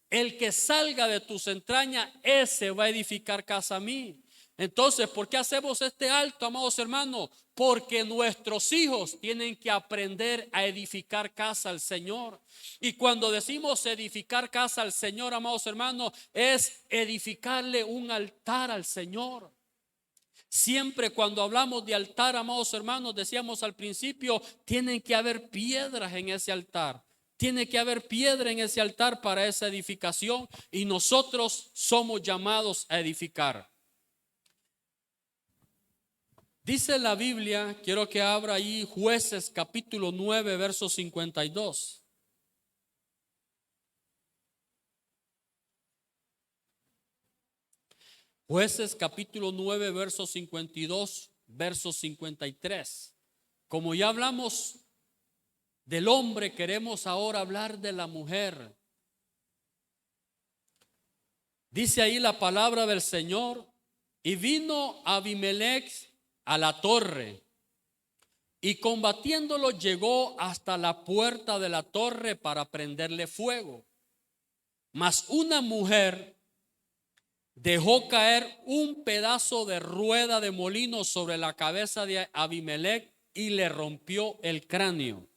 Speaker 1: el que salga de tus entrañas, ese va a edificar casa a mí. Entonces, ¿por qué hacemos este alto, amados hermanos? Porque nuestros hijos tienen que aprender a edificar casa al Señor. Y cuando decimos edificar casa al Señor, amados hermanos, es edificarle un altar al Señor. Siempre cuando hablamos de altar, amados hermanos, decíamos al principio, tienen que haber piedras en ese altar. Tiene que haber piedra en ese altar para esa edificación, y nosotros somos llamados a edificar. Dice la Biblia, quiero que abra ahí Jueces capítulo 9, verso 52. Jueces capítulo 9, verso 52, verso 53. Como ya hablamos del hombre, queremos ahora hablar de la mujer. Dice ahí la palabra del Señor: y vino Abimelech a la torre, y combatiéndolo llegó hasta la puerta de la torre para prenderle fuego. Mas una mujer dejó caer un pedazo de rueda de molino sobre la cabeza de Abimelech y le rompió el cráneo.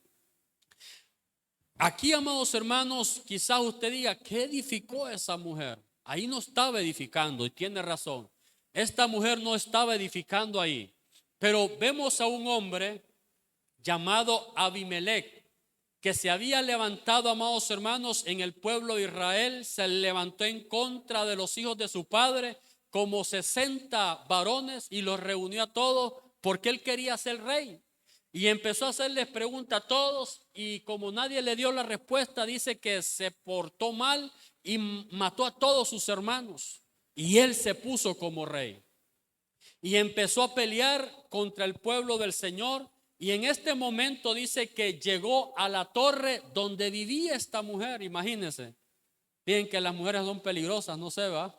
Speaker 1: Aquí, amados hermanos, quizás usted diga: ¿qué edificó esa mujer? Ahí no estaba edificando, y tiene razón. Esta mujer no estaba edificando ahí. Pero vemos a un hombre llamado Abimelech, que se había levantado, amados hermanos, en el pueblo de Israel. Se levantó en contra de los hijos de su padre, como 60 varones, y los reunió a todos porque él quería ser rey. Y empezó a hacerles preguntas a todos, y como nadie le dio la respuesta, dice que se portó mal y mató a todos sus hermanos, y él se puso como rey y empezó a pelear contra el pueblo del Señor. Y en este momento dice que llegó a la torre donde vivía esta mujer. Imagínense, bien que las mujeres son peligrosas, no se va.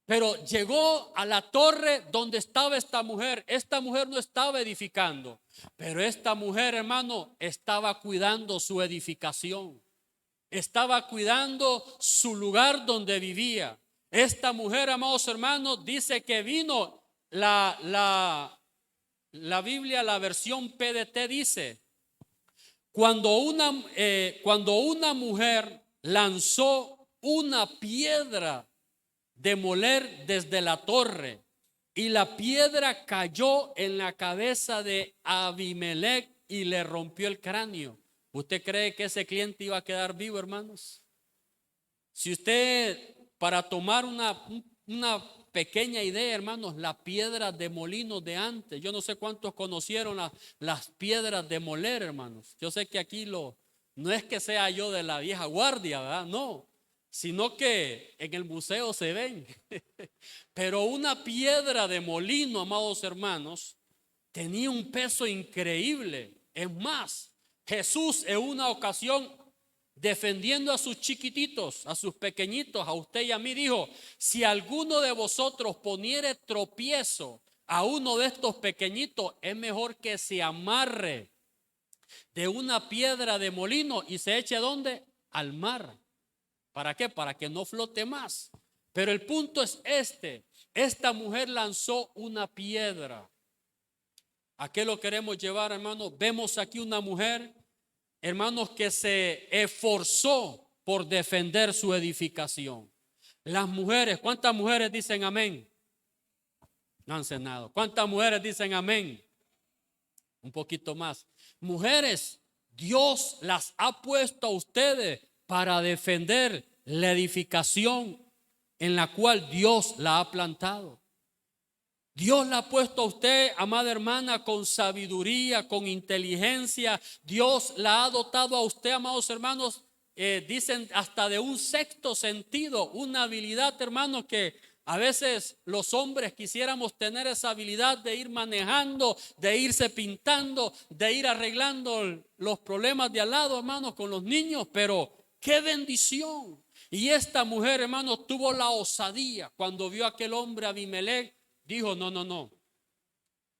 Speaker 1: Pero llegó a la torre donde estaba esta mujer. Esta mujer no estaba edificando, pero esta mujer, hermano, estaba cuidando su edificación. Estaba cuidando su lugar donde vivía. Esta mujer, amados hermanos, dice que vino la Biblia, la versión PDT dice: cuando una mujer lanzó una piedra de moler desde la torre, y la piedra cayó en la cabeza de Abimelech y le rompió el cráneo. ¿Usted cree que ese cliente iba a quedar vivo, hermanos? Si usted, para tomar una pequeña idea, hermanos, las piedras de molino de antes. Yo no sé cuántos conocieron las piedras de moler, hermanos. Yo sé que aquí no es que sea yo de la vieja guardia, ¿verdad? No, sino que en el museo se ven. Pero una piedra de molino, amados hermanos, tenía un peso increíble. Es más, Jesús en una ocasión, defendiendo a sus chiquititos, a sus pequeñitos, a usted y a mí, dijo: si alguno de vosotros poniere tropiezo a uno de estos pequeñitos, es mejor que se amarre de una piedra de molino y se eche ¿dónde? Al mar. ¿Para qué? Para que no flote más. Pero el punto es esta mujer lanzó una piedra. ¿A qué lo queremos llevar, hermanos? Vemos aquí una mujer, hermanos, que se esforzó por defender su edificación. Las mujeres, ¿cuántas mujeres dicen amén? No han cenado. ¿Cuántas mujeres dicen amén? Un poquito más. Mujeres, Dios las ha puesto a ustedes para defender la edificación en la cual Dios la ha plantado. Dios la ha puesto a usted, amada hermana, con sabiduría, con inteligencia. Dios la ha dotado a usted, amados hermanos, dicen hasta de un sexto sentido, una habilidad, hermanos, que a veces los hombres quisiéramos tener esa habilidad de ir manejando, de irse pintando, de ir arreglando los problemas de al lado, hermanos, con los niños. Pero qué bendición. Y esta mujer, hermanos, tuvo la osadía cuando vio a aquel hombre Abimelech. Dijo: no,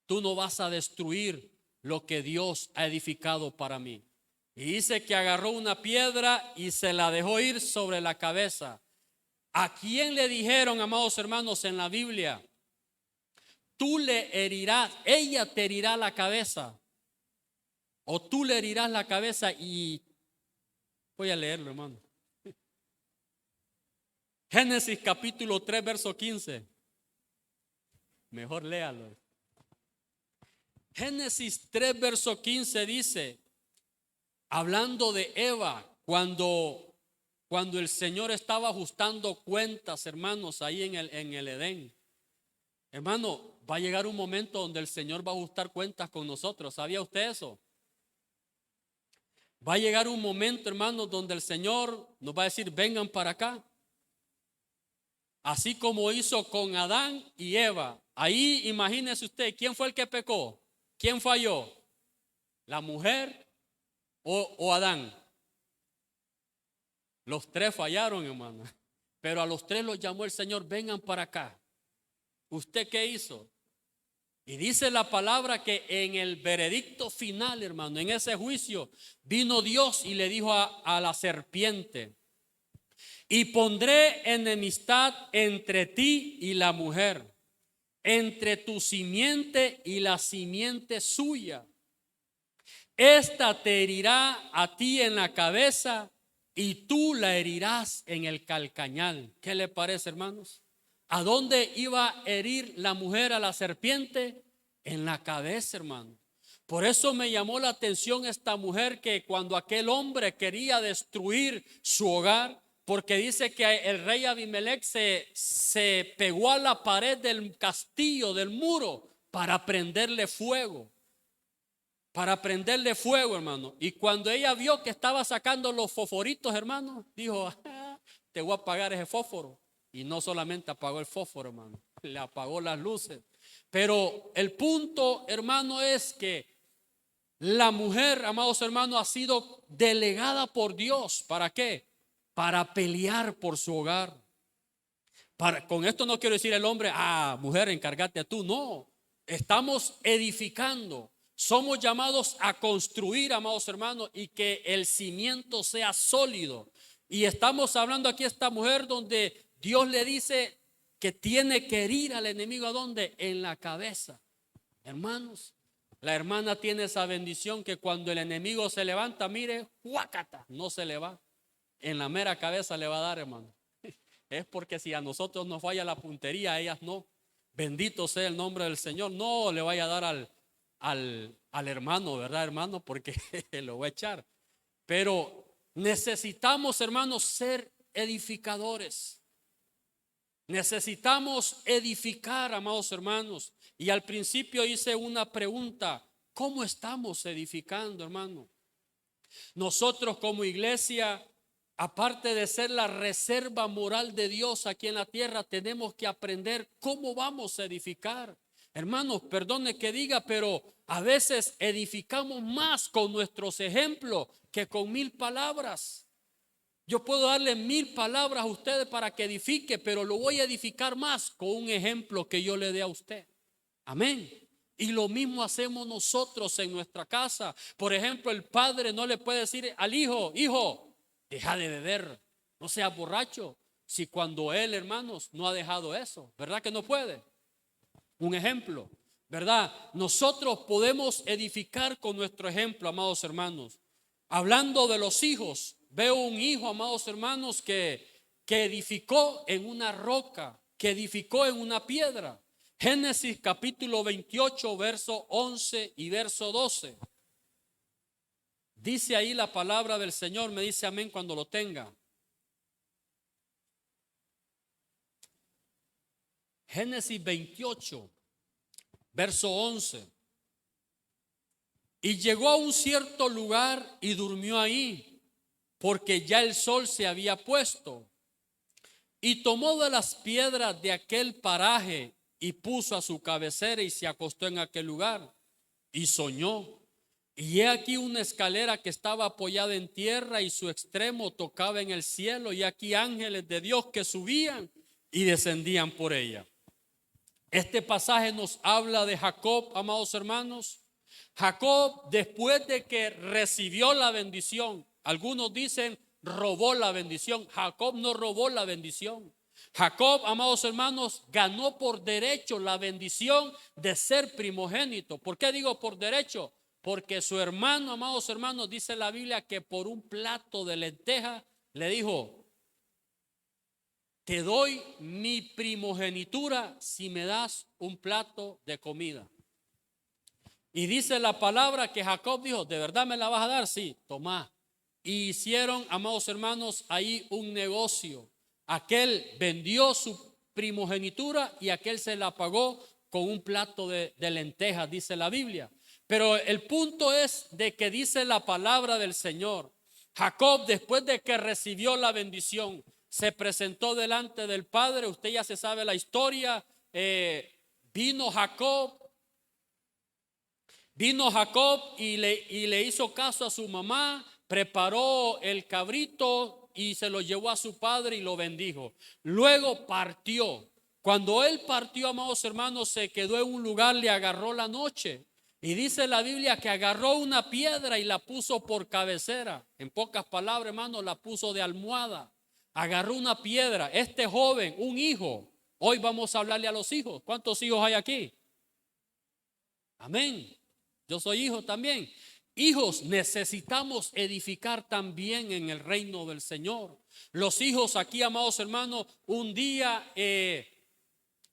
Speaker 1: tú no vas a destruir lo que Dios ha edificado para mí. Y dice que agarró una piedra y se la dejó ir sobre la cabeza. ¿A quién le dijeron, amados hermanos, en la Biblia: tú le herirás, ella te herirá la cabeza? O tú le herirás la cabeza. Y voy a leerlo, hermano. Génesis capítulo 3, verso 15. Mejor léalo. Génesis 3, verso 15 dice, hablando de Eva, cuando el Señor estaba ajustando cuentas, hermanos, ahí en el Edén. Hermano, va a llegar un momento donde el Señor va a ajustar cuentas con nosotros. ¿Sabía usted eso? Va a llegar un momento, hermanos, donde el Señor nos va a decir: vengan para acá. Así como hizo con Adán y Eva. Ahí imagínese usted, ¿quién fue el que pecó? ¿Quién falló? ¿La mujer o Adán? Los tres fallaron, hermano. Pero a los tres los llamó el Señor: vengan para acá. ¿Usted qué hizo? Y dice la palabra que en el veredicto final, hermano, en ese juicio, vino Dios y le dijo a la serpiente: y pondré enemistad entre ti y la mujer, entre tu simiente y la simiente suya. Esta te herirá a ti en la cabeza y tú la herirás en el calcañal. ¿Qué le parece, hermanos? ¿A dónde iba a herir la mujer a la serpiente? En la cabeza, hermano. Por eso me llamó la atención esta mujer, que cuando aquel hombre quería destruir su hogar, porque dice que el rey Abimelech se pegó a la pared del castillo, del muro, para prenderle fuego. Para prenderle fuego, hermano. Y cuando ella vio que estaba sacando los fosforitos, hermano, dijo: te voy a apagar ese fósforo. Y no solamente apagó el fósforo, hermano, le apagó las luces. Pero el punto, hermano, es que la mujer, amados hermanos, ha sido delegada por Dios. ¿Para qué? Para pelear por su hogar. Con esto no quiero decir el hombre: mujer, encárgate tú. No, estamos edificando. Somos llamados a construir, amados hermanos, y que el cimiento sea sólido. Y estamos hablando aquí de esta mujer donde Dios le dice que tiene que herir al enemigo. ¿A dónde? En la cabeza. Hermanos, la hermana tiene esa bendición que cuando el enemigo se levanta, mire, ¡huácata!, no se le va. En la mera cabeza le va a dar, hermano. Es porque si a nosotros nos falla la puntería, a ellas no. Bendito sea el nombre del Señor. No le vaya a dar al hermano, ¿verdad, hermano? Porque lo va a echar. Pero necesitamos, hermanos, ser edificadores. Necesitamos edificar, amados hermanos. Y al principio hice una pregunta: ¿cómo estamos edificando, hermano? Nosotros como iglesia, aparte de ser la reserva moral de Dios aquí en la tierra, tenemos que aprender cómo vamos a edificar. Hermanos, perdone que diga, pero a veces edificamos más con nuestros ejemplos que con 1000 palabras. Yo puedo darle 1000 palabras a ustedes para que edifique, pero lo voy a edificar más con un ejemplo que yo le dé a usted. Amén. Y lo mismo hacemos nosotros en nuestra casa. Por ejemplo, el padre no le puede decir al hijo: hijo, deja de beber, no seas borracho. Si cuando él, hermanos, no ha dejado eso, ¿verdad que no puede? Un ejemplo, ¿verdad? Nosotros podemos edificar con nuestro ejemplo, amados hermanos. Hablando de los hijos, veo un hijo, amados hermanos, que edificó en una roca, que edificó en una piedra. Génesis capítulo 28, verso 11 y verso 12. Dice ahí la palabra del Señor, me dice amén cuando lo tenga. Génesis 28, verso 11. Y llegó a un cierto lugar y durmió ahí, porque ya el sol se había puesto. Y tomó de las piedras de aquel paraje y puso a su cabecera y se acostó en aquel lugar. Y soñó. Y he aquí una escalera que estaba apoyada en tierra y su extremo tocaba en el cielo. Y aquí ángeles de Dios que subían y descendían por ella. Este pasaje nos habla de Jacob, amados hermanos. Jacob, después de que recibió la bendición, algunos dicen robó la bendición. Jacob no robó la bendición. Jacob, amados hermanos, ganó por derecho la bendición de ser primogénito. ¿Por qué digo por derecho? Porque su hermano, amados hermanos, dice la Biblia que por un plato de lenteja le dijo: te doy mi primogenitura si me das un plato de comida. Y dice la palabra que Jacob dijo: ¿de verdad me la vas a dar? Sí, toma. Y hicieron, amados hermanos, ahí un negocio. Aquel vendió su primogenitura y aquel se la pagó con un plato de lentejas, dice la Biblia. Pero el punto es de que dice la palabra del Señor: Jacob, después de que recibió la bendición, se presentó delante del Padre. Usted ya se sabe la historia. Vino Jacob y le hizo caso a su mamá, preparó el cabrito y se lo llevó a su padre y lo bendijo. Luego partió. Cuando él partió, amados hermanos, se quedó en un lugar, le agarró la noche. Y dice la Biblia que agarró una piedra y la puso por cabecera. En pocas palabras, hermanos, la puso de almohada. Agarró una piedra. Este joven, un hijo. Hoy vamos a hablarle a los hijos. ¿Cuántos hijos hay aquí? Amén. Yo soy hijo también. Hijos, necesitamos edificar también en el reino del Señor. Los hijos aquí, amados hermanos, un día,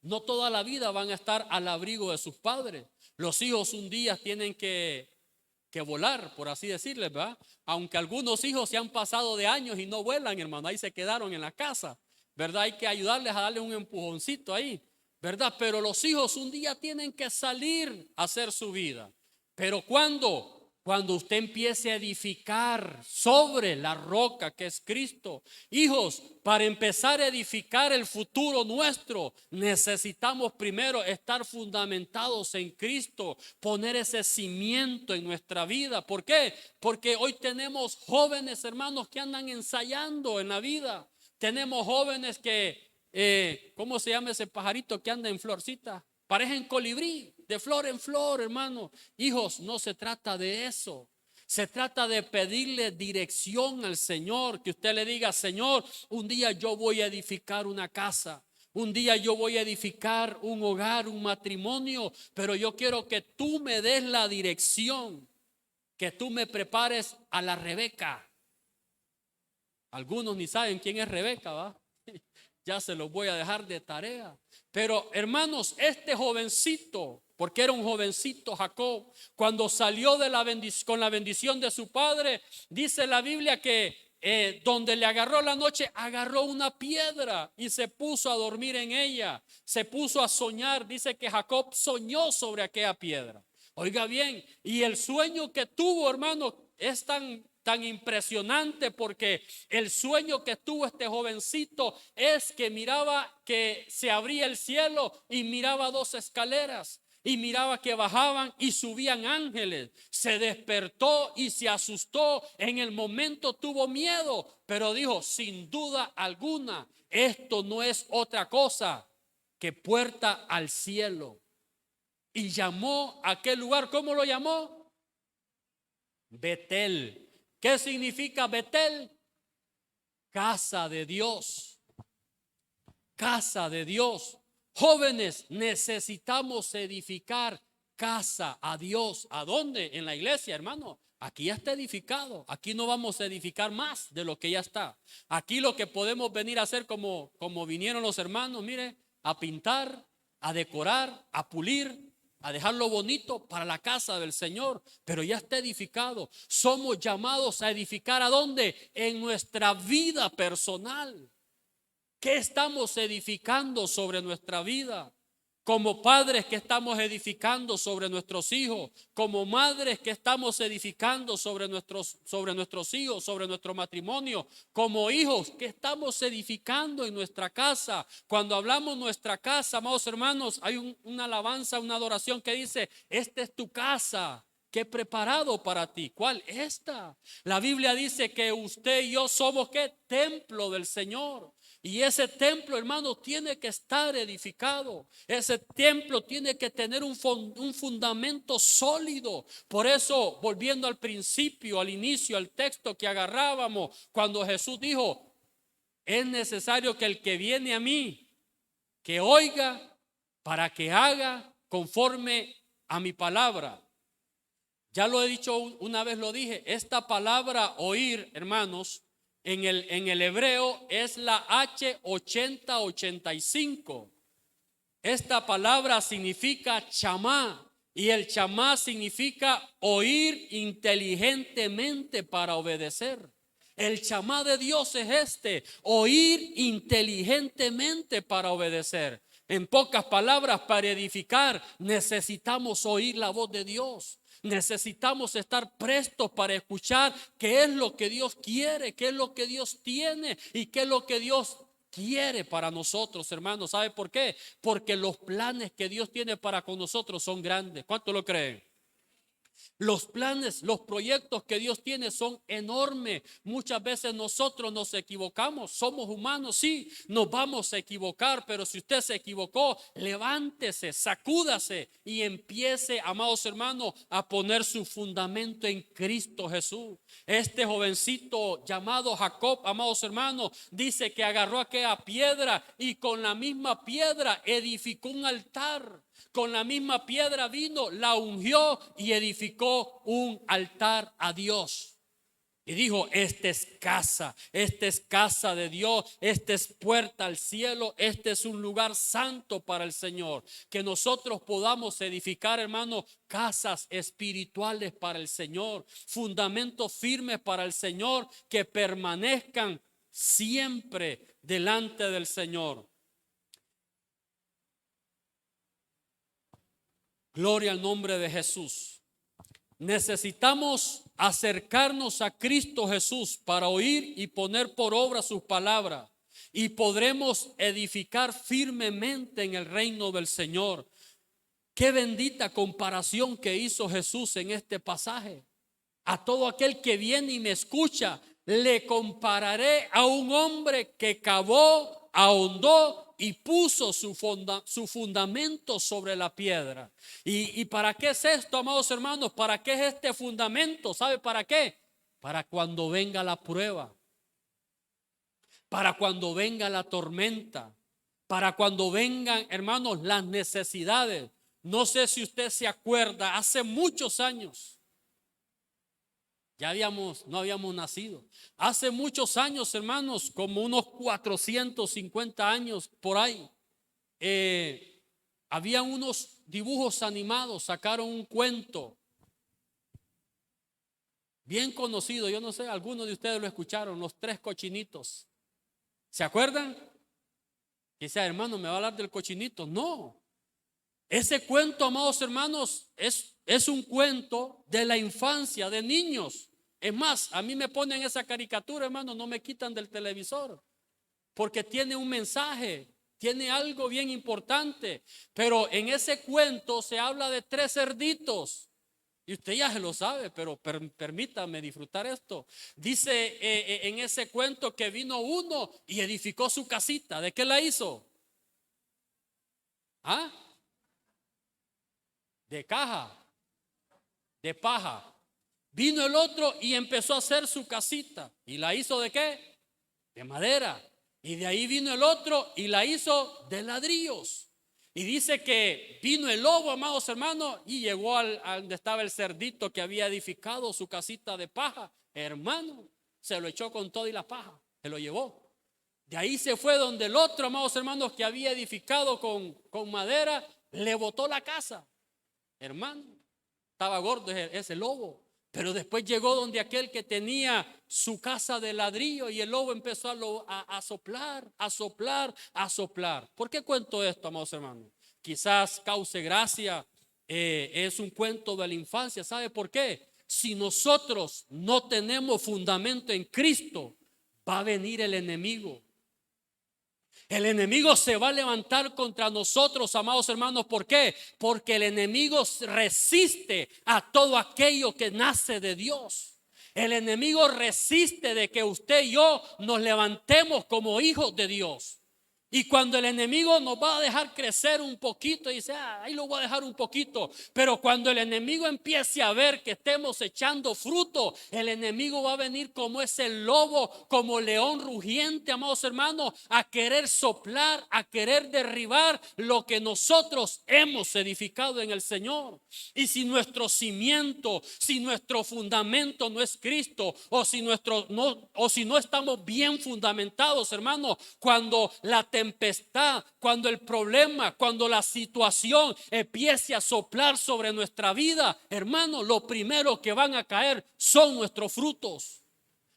Speaker 1: no toda la vida van a estar al abrigo de sus padres. Los hijos un día tienen que volar, por así decirles, ¿verdad? Aunque algunos hijos se han pasado de años y no vuelan, hermano, ahí se quedaron en la casa, ¿verdad? Hay que ayudarles a darle un empujoncito ahí, ¿verdad? Pero los hijos un día tienen que salir a hacer su vida. Pero cuando usted empiece a edificar sobre la roca que es Cristo, hijos, para empezar a edificar el futuro nuestro, necesitamos primero estar fundamentados en Cristo, poner ese cimiento en nuestra vida. ¿Por qué? Porque hoy tenemos jóvenes, hermanos, que andan ensayando en la vida. Tenemos jóvenes que, ¿cómo se llama ese pajarito que anda en florcita? Parecen colibrí. De flor en flor, hermano. Hijos, no se trata de eso. Se trata de pedirle dirección al Señor. Que usted le diga: Señor, un día yo voy a edificar una casa. Un día yo voy a edificar un hogar, un matrimonio. Pero yo quiero que tú me des la dirección. Que tú me prepares a la Rebeca. Algunos ni saben quién es Rebeca, ¿va? Ya se los voy a dejar de tarea. Pero hermanos, este jovencito, porque era un jovencito Jacob, cuando salió de con la bendición de su padre, dice la Biblia que donde le agarró la noche, agarró una piedra y se puso a dormir en ella. Se puso a soñar. Dice que Jacob soñó sobre aquella piedra. Oiga bien, y el sueño que tuvo, hermano, es tan impresionante, porque el sueño que tuvo este jovencito es que miraba que se abría el cielo y miraba dos escaleras. Y miraba que bajaban y subían ángeles. Se despertó y se asustó. En el momento tuvo miedo, pero dijo: sin duda alguna, esto no es otra cosa que puerta al cielo. Y llamó a aquel lugar, ¿cómo lo llamó? Betel. ¿Qué significa Betel? Casa de Dios. Casa de Dios. Jóvenes, necesitamos edificar casa a Dios. ¿A dónde? En la iglesia, hermano. Aquí ya está edificado. Aquí no vamos a edificar más de lo que ya está. Aquí lo que podemos venir a hacer, como vinieron los hermanos, mire, a pintar, a decorar, a pulir, a dejarlo bonito para la casa del Señor. Pero ya está edificado. Somos llamados a edificar ¿a dónde? En nuestra vida personal. ¿Qué estamos edificando sobre nuestra vida? Como padres, ¿qué estamos edificando sobre nuestros hijos? Como madres, ¿qué estamos edificando sobre nuestros hijos, sobre nuestro matrimonio? Como hijos, ¿qué estamos edificando en nuestra casa? Cuando hablamos nuestra casa, amados hermanos, hay una alabanza, una adoración que dice: esta es tu casa que he preparado para ti. ¿Cuál? Esta. La Biblia dice que usted y yo somos ¿qué? Templo del Señor. Y ese templo, hermano, tiene que estar edificado. Ese templo tiene que tener un fundamento sólido. Por eso, volviendo al principio, al inicio, al texto que agarrábamos, cuando Jesús dijo: es necesario que el que viene a mí, que oiga para que haga conforme a mi palabra. Ya lo he dicho una vez, lo dije, esta palabra oír, hermanos, en el hebreo es la H8085. Esta palabra significa chamá, y el chamá significa oír inteligentemente para obedecer. El chamá de Dios es oír inteligentemente para obedecer. En pocas palabras, para edificar necesitamos oír la voz de Dios. Necesitamos estar prestos para escuchar qué es lo que Dios quiere, qué es lo que Dios tiene y qué es lo que Dios quiere para nosotros, hermanos. ¿Sabe por qué? Porque los planes que Dios tiene para con nosotros son grandes. ¿Cuánto lo creen? Los planes, los proyectos que Dios tiene son enormes. Muchas veces nosotros nos equivocamos. Somos humanos, sí, nos vamos a equivocar. Pero si usted se equivocó, levántese, sacúdase y empiece, amados hermanos, a poner su fundamento en Cristo Jesús. Este jovencito llamado Jacob, amados hermanos, dice que agarró aquella piedra y con la misma piedra edificó un altar. Con la misma piedra vino, la ungió y edificó un altar a Dios. Y dijo: esta es casa de Dios, esta es puerta al cielo, este es un lugar santo para el Señor. Que nosotros podamos edificar, hermanos, casas espirituales para el Señor, fundamentos firmes para el Señor, que permanezcan siempre delante del Señor. Gloria al nombre de Jesús. Necesitamos acercarnos a Cristo Jesús para oír y poner por obra sus palabras, y podremos edificar firmemente en el reino del Señor. Qué bendita comparación que hizo Jesús en este pasaje. A todo aquel que viene y me escucha, le compararé a un hombre que cavó, ahondó y puso su fundamento sobre la piedra. ¿Y para qué es esto, amados hermanos? ¿Para qué es este fundamento? ¿Sabe para qué? Para cuando venga la prueba, para cuando venga la tormenta, para cuando vengan, hermanos, las necesidades. No sé si usted se acuerda, hace muchos años, no habíamos nacido. Hace muchos años, hermanos, como unos 450 años por ahí, habían unos dibujos animados, sacaron un cuento bien conocido, yo no sé, algunos de ustedes lo escucharon, los tres cochinitos. ¿Se acuerdan? Quizá, hermano, me va a hablar del cochinito. No, ese cuento, amados hermanos, es un cuento de la infancia, de niños. Es más, a mí me ponen esa caricatura, hermano, no me quitan del televisor, porque tiene un mensaje, tiene algo bien importante. Pero en ese cuento se habla de tres cerditos. Y usted ya se lo sabe, pero permítame disfrutar esto. Dice en ese cuento que vino uno y edificó su casita. ¿De qué la hizo? ¿Ah? De caja, de paja. Vino el otro y empezó a hacer su casita. ¿Y la hizo de qué? De madera. Y de ahí vino el otro y la hizo de ladrillos. Y dice que vino el lobo, amados hermanos, y llegó al donde estaba el cerdito que había edificado su casita de paja. Hermano, se lo echó con todo y la paja, se lo llevó. De ahí se fue donde el otro, amados hermanos, que había edificado con madera, le botó la casa. Hermano, estaba gordo ese lobo. Pero después llegó donde aquel que tenía su casa de ladrillo y el lobo empezó a soplar, a soplar, a soplar. ¿Por qué cuento esto, amados hermanos? Quizás cause gracia, es un cuento de la infancia. ¿Sabe por qué? Si nosotros no tenemos fundamento en Cristo, va a venir el enemigo. El enemigo se va a levantar contra nosotros, amados hermanos. ¿Por qué? Porque el enemigo resiste a todo aquello que nace de Dios. El enemigo resiste de que usted y yo nos levantemos como hijos de Dios. Y cuando el enemigo nos va a dejar crecer un poquito, dice, ahí lo voy a dejar un poquito. Pero cuando el enemigo empiece a ver que estemos echando fruto, el enemigo va a venir como ese lobo, como león rugiente, amados hermanos, a querer soplar, a querer derribar lo que nosotros hemos edificado en el Señor. Y si nuestro cimiento, si nuestro fundamento no es Cristo, o si no estamos bien fundamentados, hermanos, cuando la tempestad, cuando el problema, cuando la situación empiece a soplar sobre nuestra vida, hermano, lo primero que van a caer son nuestros frutos.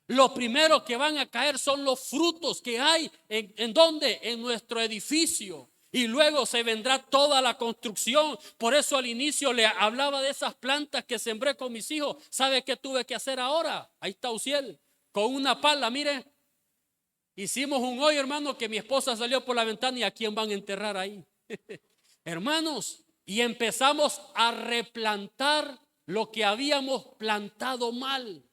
Speaker 1: Lo primero que van a caer son los frutos que hay ¿en dónde? En nuestro edificio. Y luego se vendrá toda la construcción. Por eso al inicio le hablaba de esas plantas que sembré con mis hijos. ¿Sabe qué tuve que hacer ahora? Ahí está Uciel, con una pala, mire. Hicimos un hoyo, hermano, que mi esposa salió por la ventana. ¿Y a quién van a enterrar ahí? Hermanos, y empezamos a replantar lo que habíamos plantado mal.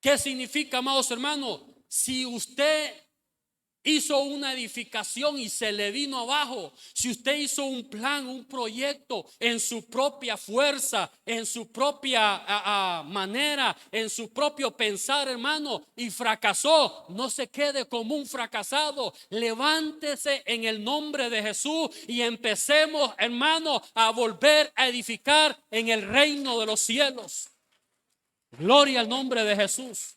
Speaker 1: ¿Qué significa, amados hermanos? Si usted hizo una edificación y se le vino abajo, si usted hizo un plan, un proyecto en su propia fuerza, en su propia manera, en su propio pensar, hermano, y fracasó, no se quede como un fracasado. Levántese en el nombre de Jesús y empecemos, hermano, a volver a edificar en el reino de los cielos. Gloria al nombre de Jesús.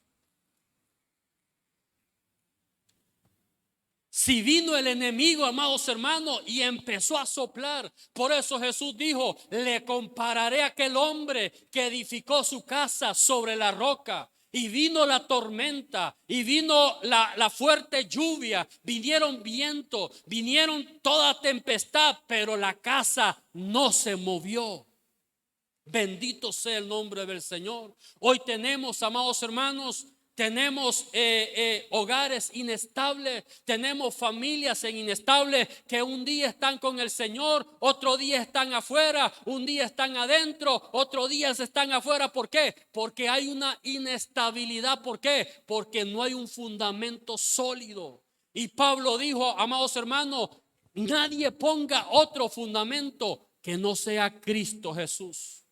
Speaker 1: Si vino el enemigo, amados hermanos, y empezó a soplar, por eso Jesús dijo, le compararé a aquel hombre que edificó su casa sobre la roca. Y vino la tormenta, y vino la fuerte lluvia, vinieron vientos, vinieron toda tempestad, pero la casa no se movió. Bendito sea el nombre del Señor. Hoy tenemos, amados hermanos, tenemos hogares inestables, tenemos familias inestables que un día están con el Señor, otro día están afuera, un día están adentro, otro día están afuera. ¿Por qué? Porque hay una inestabilidad. ¿Por qué? Porque no hay un fundamento sólido. Y Pablo dijo, amados hermanos, nadie ponga otro fundamento que no sea Cristo Jesús.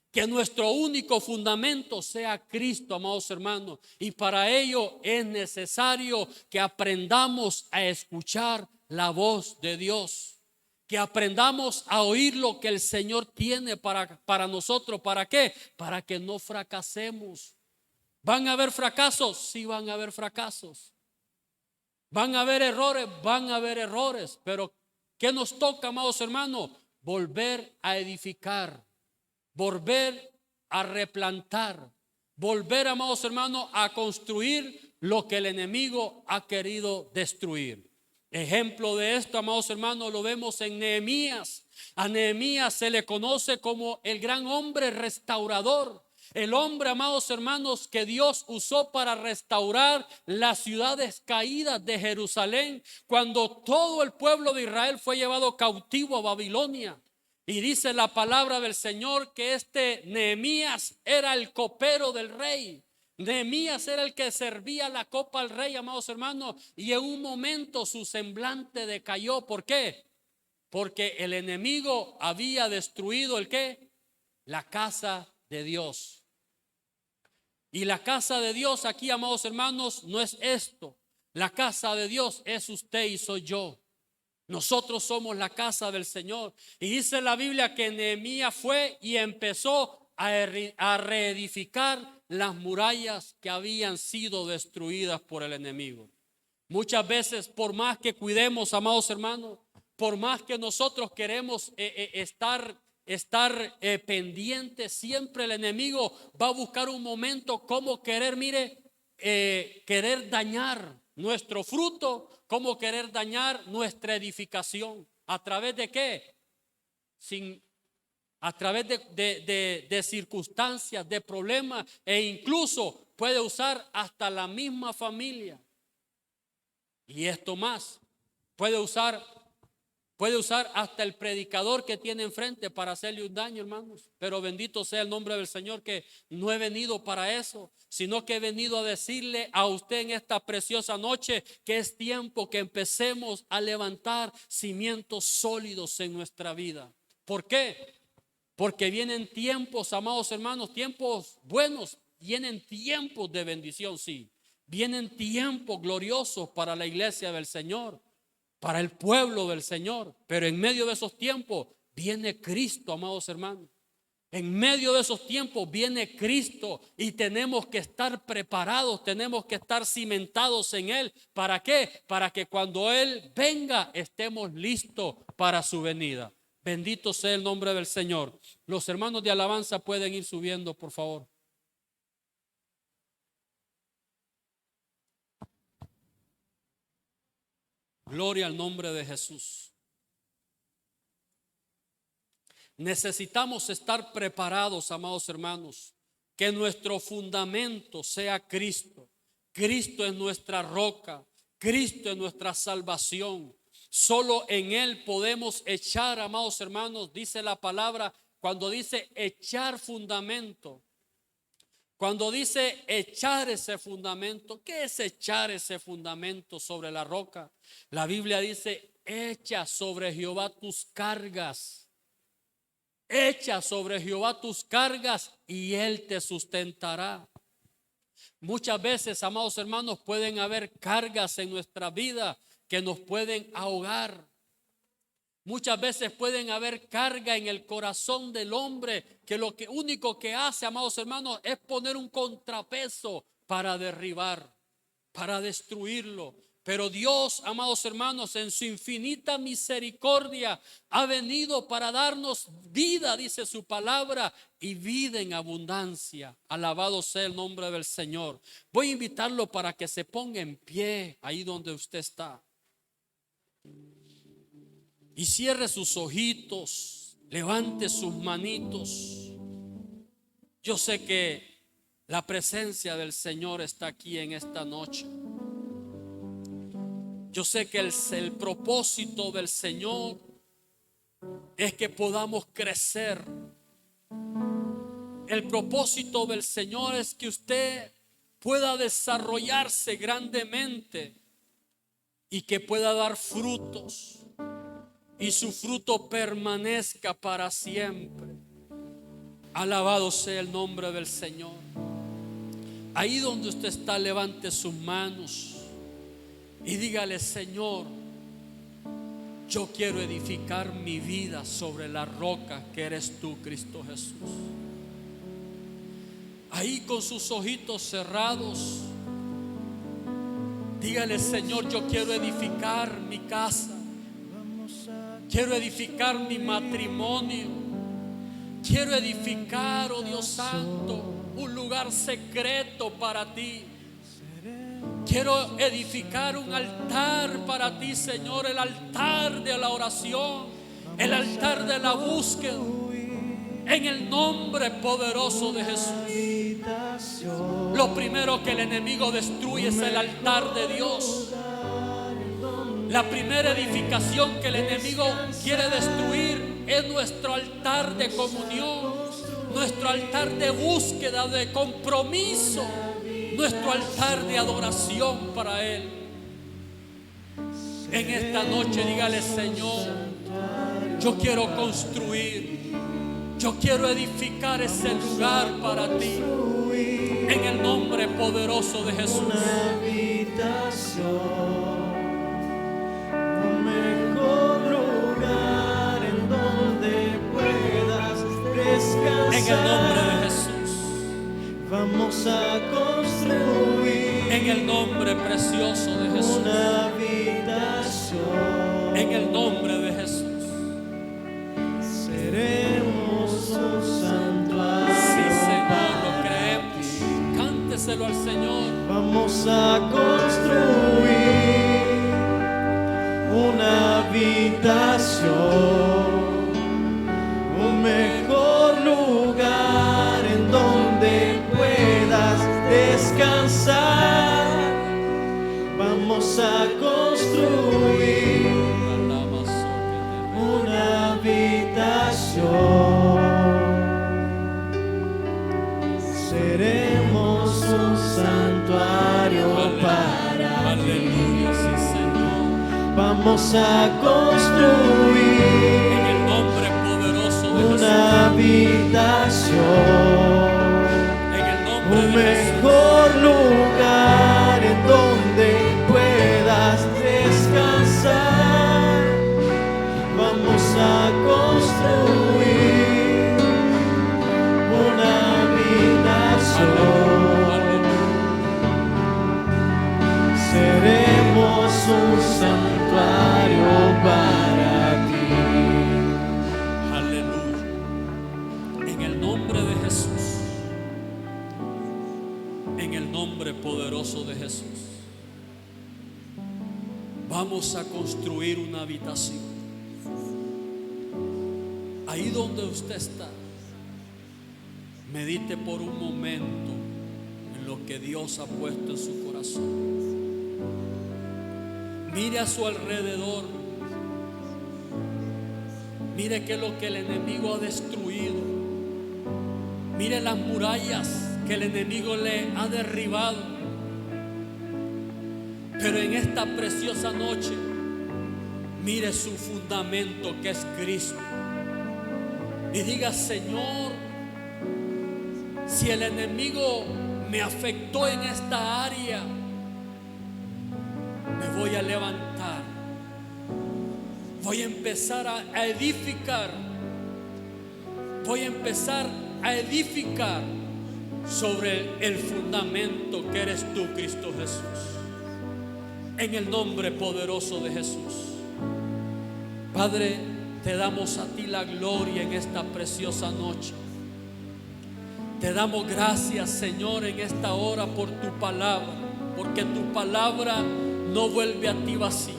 Speaker 1: Que nuestro único fundamento sea Cristo, amados hermanos. Y para ello es necesario que aprendamos a escuchar la voz de Dios. Que aprendamos a oír lo que el Señor tiene para nosotros. ¿Para qué? Para que no fracasemos. ¿Van a haber fracasos? Sí, van a haber fracasos. ¿Van a haber errores? Van a haber errores. Pero ¿qué nos toca, amados hermanos? Volver a edificar. Volver a replantar, volver, amados hermanos, a construir lo que el enemigo ha querido destruir. Ejemplo de esto, amados hermanos, lo vemos en Nehemías. A Nehemías se le conoce como el gran hombre restaurador. El hombre, amados hermanos, que Dios usó para restaurar las ciudades caídas de Jerusalén cuando todo el pueblo de Israel fue llevado cautivo a Babilonia. Y dice la palabra del Señor que este Nehemías era el copero del rey. Nehemías era el que servía la copa al rey, amados hermanos, y en un momento su semblante decayó. ¿Por qué? Porque el enemigo había destruido ¿el qué? La casa de Dios. Y la casa de Dios aquí, amados hermanos, no es esto. La casa de Dios es usted y soy yo. Nosotros somos la casa del Señor. Y dice la Biblia que Nehemías fue y empezó a reedificar las murallas que habían sido destruidas por el enemigo. Muchas veces, por más que cuidemos, amados hermanos, por más que nosotros queremos estar pendientes, siempre el enemigo va a buscar un momento como querer, querer dañar nuestro fruto, como querer dañar nuestra edificación. ¿A través de qué? A través de circunstancias, de problemas, e incluso puede usar hasta la misma familia. Y esto más, puede usar hasta el predicador que tiene enfrente para hacerle un daño, hermanos. Pero bendito sea el nombre del Señor, que no he venido para eso, sino que he venido a decirle a usted en esta preciosa noche que es tiempo que empecemos a levantar cimientos sólidos en nuestra vida. ¿Por qué? Porque vienen tiempos, amados hermanos, tiempos buenos, vienen tiempos de bendición, sí. Vienen tiempos gloriosos para la iglesia del Señor, para el pueblo del Señor. Pero en medio de esos tiempos viene Cristo, amados hermanos. En medio de esos tiempos viene Cristo y tenemos que estar preparados, tenemos que estar cimentados en Él. ¿Para qué? Para que cuando Él venga estemos listos para su venida. Bendito sea el nombre del Señor. Los hermanos de alabanza pueden ir subiendo, por favor. Gloria al nombre de Jesús. Necesitamos estar preparados, amados hermanos, que nuestro fundamento sea Cristo. Cristo es nuestra roca, Cristo es nuestra salvación. Solo en Él podemos echar, amados hermanos, dice la palabra, cuando dice echar fundamento. Cuando dice echar ese fundamento, ¿qué es echar ese fundamento sobre la roca? La Biblia dice, echa sobre Jehová tus cargas. Echa sobre Jehová tus cargas y Él te sustentará. Muchas veces, amados hermanos, pueden haber cargas en nuestra vida que nos pueden ahogar. Muchas veces pueden haber carga en el corazón del hombre que lo único que hace, amados hermanos, es poner un contrapeso para derribar, para destruirlo. Pero Dios, amados hermanos, en su infinita misericordia ha venido para darnos vida, dice su palabra, y vida en abundancia. Alabado sea el nombre del Señor. Voy a invitarlo para que se ponga en pie ahí donde usted está. Y cierre sus ojitos, levante sus manitos. Yo sé que la presencia del Señor está aquí en esta noche. Yo sé que el propósito del Señor es que podamos crecer. El propósito del Señor es que usted pueda desarrollarse grandemente y que pueda dar frutos. Y su fruto permanezca para siempre. Alabado sea el nombre del Señor. Ahí donde usted está, levante sus manos y dígale: Señor, yo quiero edificar mi vida sobre la roca que eres tú, Cristo Jesús. Ahí con sus ojitos cerrados, dígale: Señor, yo quiero edificar mi casa. Quiero edificar mi matrimonio. Quiero edificar, oh Dios Santo, un lugar secreto para ti. Quiero edificar un altar para ti, Señor, el altar de la oración, el altar de la búsqueda, en el nombre poderoso de Jesús. Lo primero que el enemigo destruye es el altar de Dios. La primera edificación que el enemigo quiere destruir es nuestro altar de comunión, nuestro altar de búsqueda, de compromiso, nuestro altar de adoración para Él. En esta noche dígale: Señor, yo quiero construir, yo quiero edificar ese lugar para ti, en el nombre poderoso de Jesús.
Speaker 2: Una habitación, un mejor lugar en donde puedas descansar.
Speaker 1: En el nombre de Jesús.
Speaker 2: Vamos a construir
Speaker 1: en el nombre precioso de Jesús.
Speaker 2: Una habitación.
Speaker 1: En el nombre de Jesús.
Speaker 2: Seremos un santuario.
Speaker 1: Sí, Señor, lo creemos. Cánteselo al Señor.
Speaker 2: Vamos a construir una habitación, un mejor lugar en donde puedas descansar. Vamos a construir una habitación. Seremos un santuario para
Speaker 1: Aleluya, sí, Señor.
Speaker 2: Vamos a construir
Speaker 1: En el nombre poderoso de
Speaker 2: una habitación,
Speaker 1: Jesús. En el nombre
Speaker 2: un
Speaker 1: de Jesús.
Speaker 2: mejor lugar en donde puedas descansar. Vamos a construir una habitación. Seremos un santuario para ti.
Speaker 1: Aleluya. En el nombre de Jesús. En el nombre poderoso de Jesús. Vamos a construir una habitación. Ahí donde usted está, medite por un momento en lo que Dios ha puesto en su corazón. Mire a su alrededor. Mire qué es lo que el enemigo ha destruido. Mire las murallas que el enemigo le ha derribado. Pero en esta preciosa noche, mire su fundamento, que es Cristo. Y diga: Señor, si el enemigo me afectó en esta área, me voy a levantar. Voy a empezar a edificar. Voy a empezar a edificar sobre el fundamento que eres tú, Cristo Jesús. En el nombre poderoso de Jesús. Padre, te damos a ti la gloria en esta preciosa noche. Te damos gracias, Señor, en esta hora por tu palabra, porque tu palabra no vuelve a ti vacía.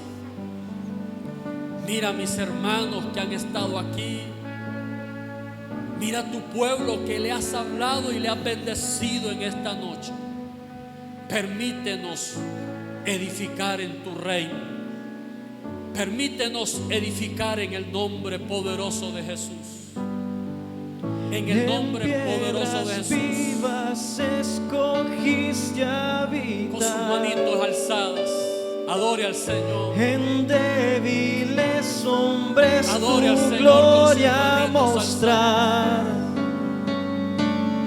Speaker 1: Mira a mis hermanos que han estado aquí. Mira a tu pueblo que le has hablado y le has bendecido en esta noche. Permítenos edificar en tu reino. Permítenos edificar en el nombre poderoso de Jesús. En el nombre poderoso de Jesús.
Speaker 2: Vivas escogiste habitar.
Speaker 1: Con sus manitos alzadas, adore al Señor.
Speaker 2: En débiles hombres
Speaker 1: Adore al
Speaker 2: tu
Speaker 1: Señor
Speaker 2: gloria
Speaker 1: con sus manitos
Speaker 2: mostrar.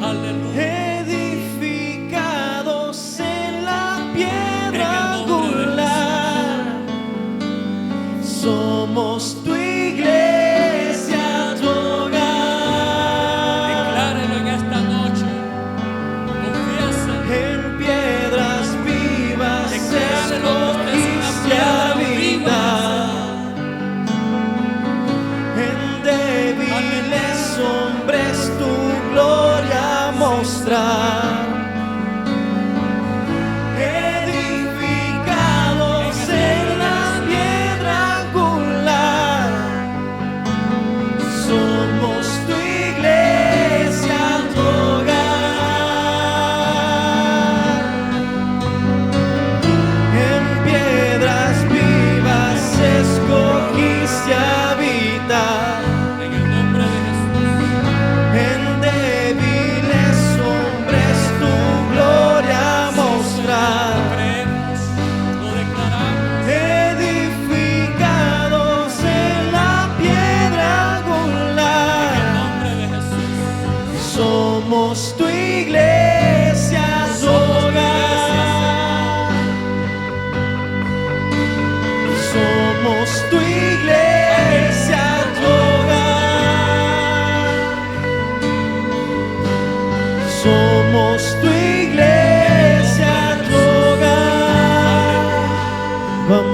Speaker 1: Aleluya.
Speaker 2: Edificados en la piedra
Speaker 1: En el nombre de
Speaker 2: angular, somos tu iglesia, tu hogar.
Speaker 1: Declárelo en esta noche. Confiese.
Speaker 2: En piedras vivas
Speaker 1: Declárelo que usted es una
Speaker 2: escogiste
Speaker 1: piedra
Speaker 2: habitar. En débiles hombres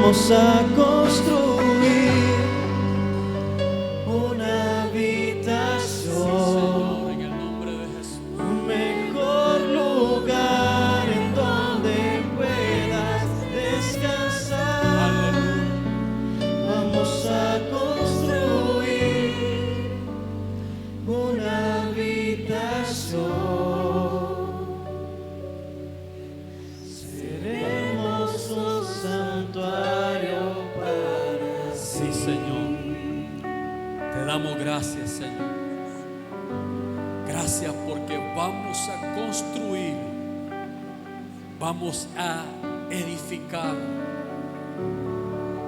Speaker 2: vamos a construir una habitación,
Speaker 1: Señor, en el nombre de Jesús.
Speaker 2: un mejor lugar en donde puedas descansar.
Speaker 1: Aleluya.
Speaker 2: Vamos a construir una habitación. Seremos un santuario para
Speaker 1: Sí, Señor. Te damos gracias, Señor. Gracias porque vamos a construir, vamos a edificar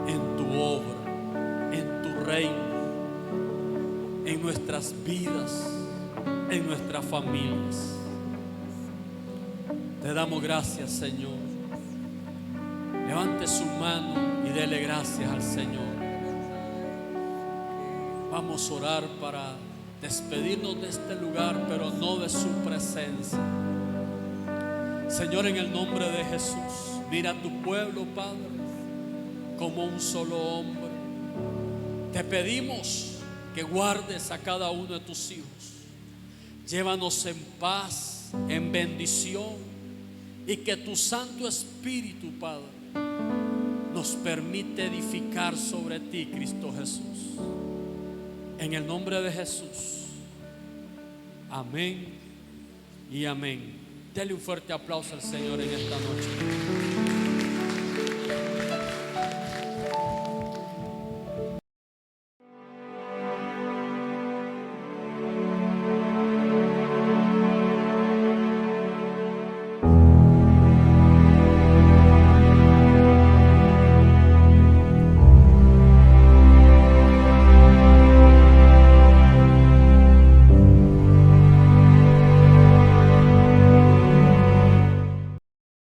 Speaker 1: en tu obra, en tu reino, en nuestras vidas, en nuestras familias. Te damos gracias, Señor. Levante su mano y dele gracias al Señor. Vamos a orar para despedirnos de este lugar, pero no de su presencia. Señor, en el nombre de Jesús, mira a tu pueblo, Padre, como un solo hombre. Te pedimos que guardes a cada uno de tus hijos. Llévanos en paz, en bendición, y que tu Santo Espíritu, Padre, nos permite edificar sobre ti, Cristo Jesús. En el nombre de Jesús. Amén y amén. Dele un fuerte aplauso al Señor en esta noche.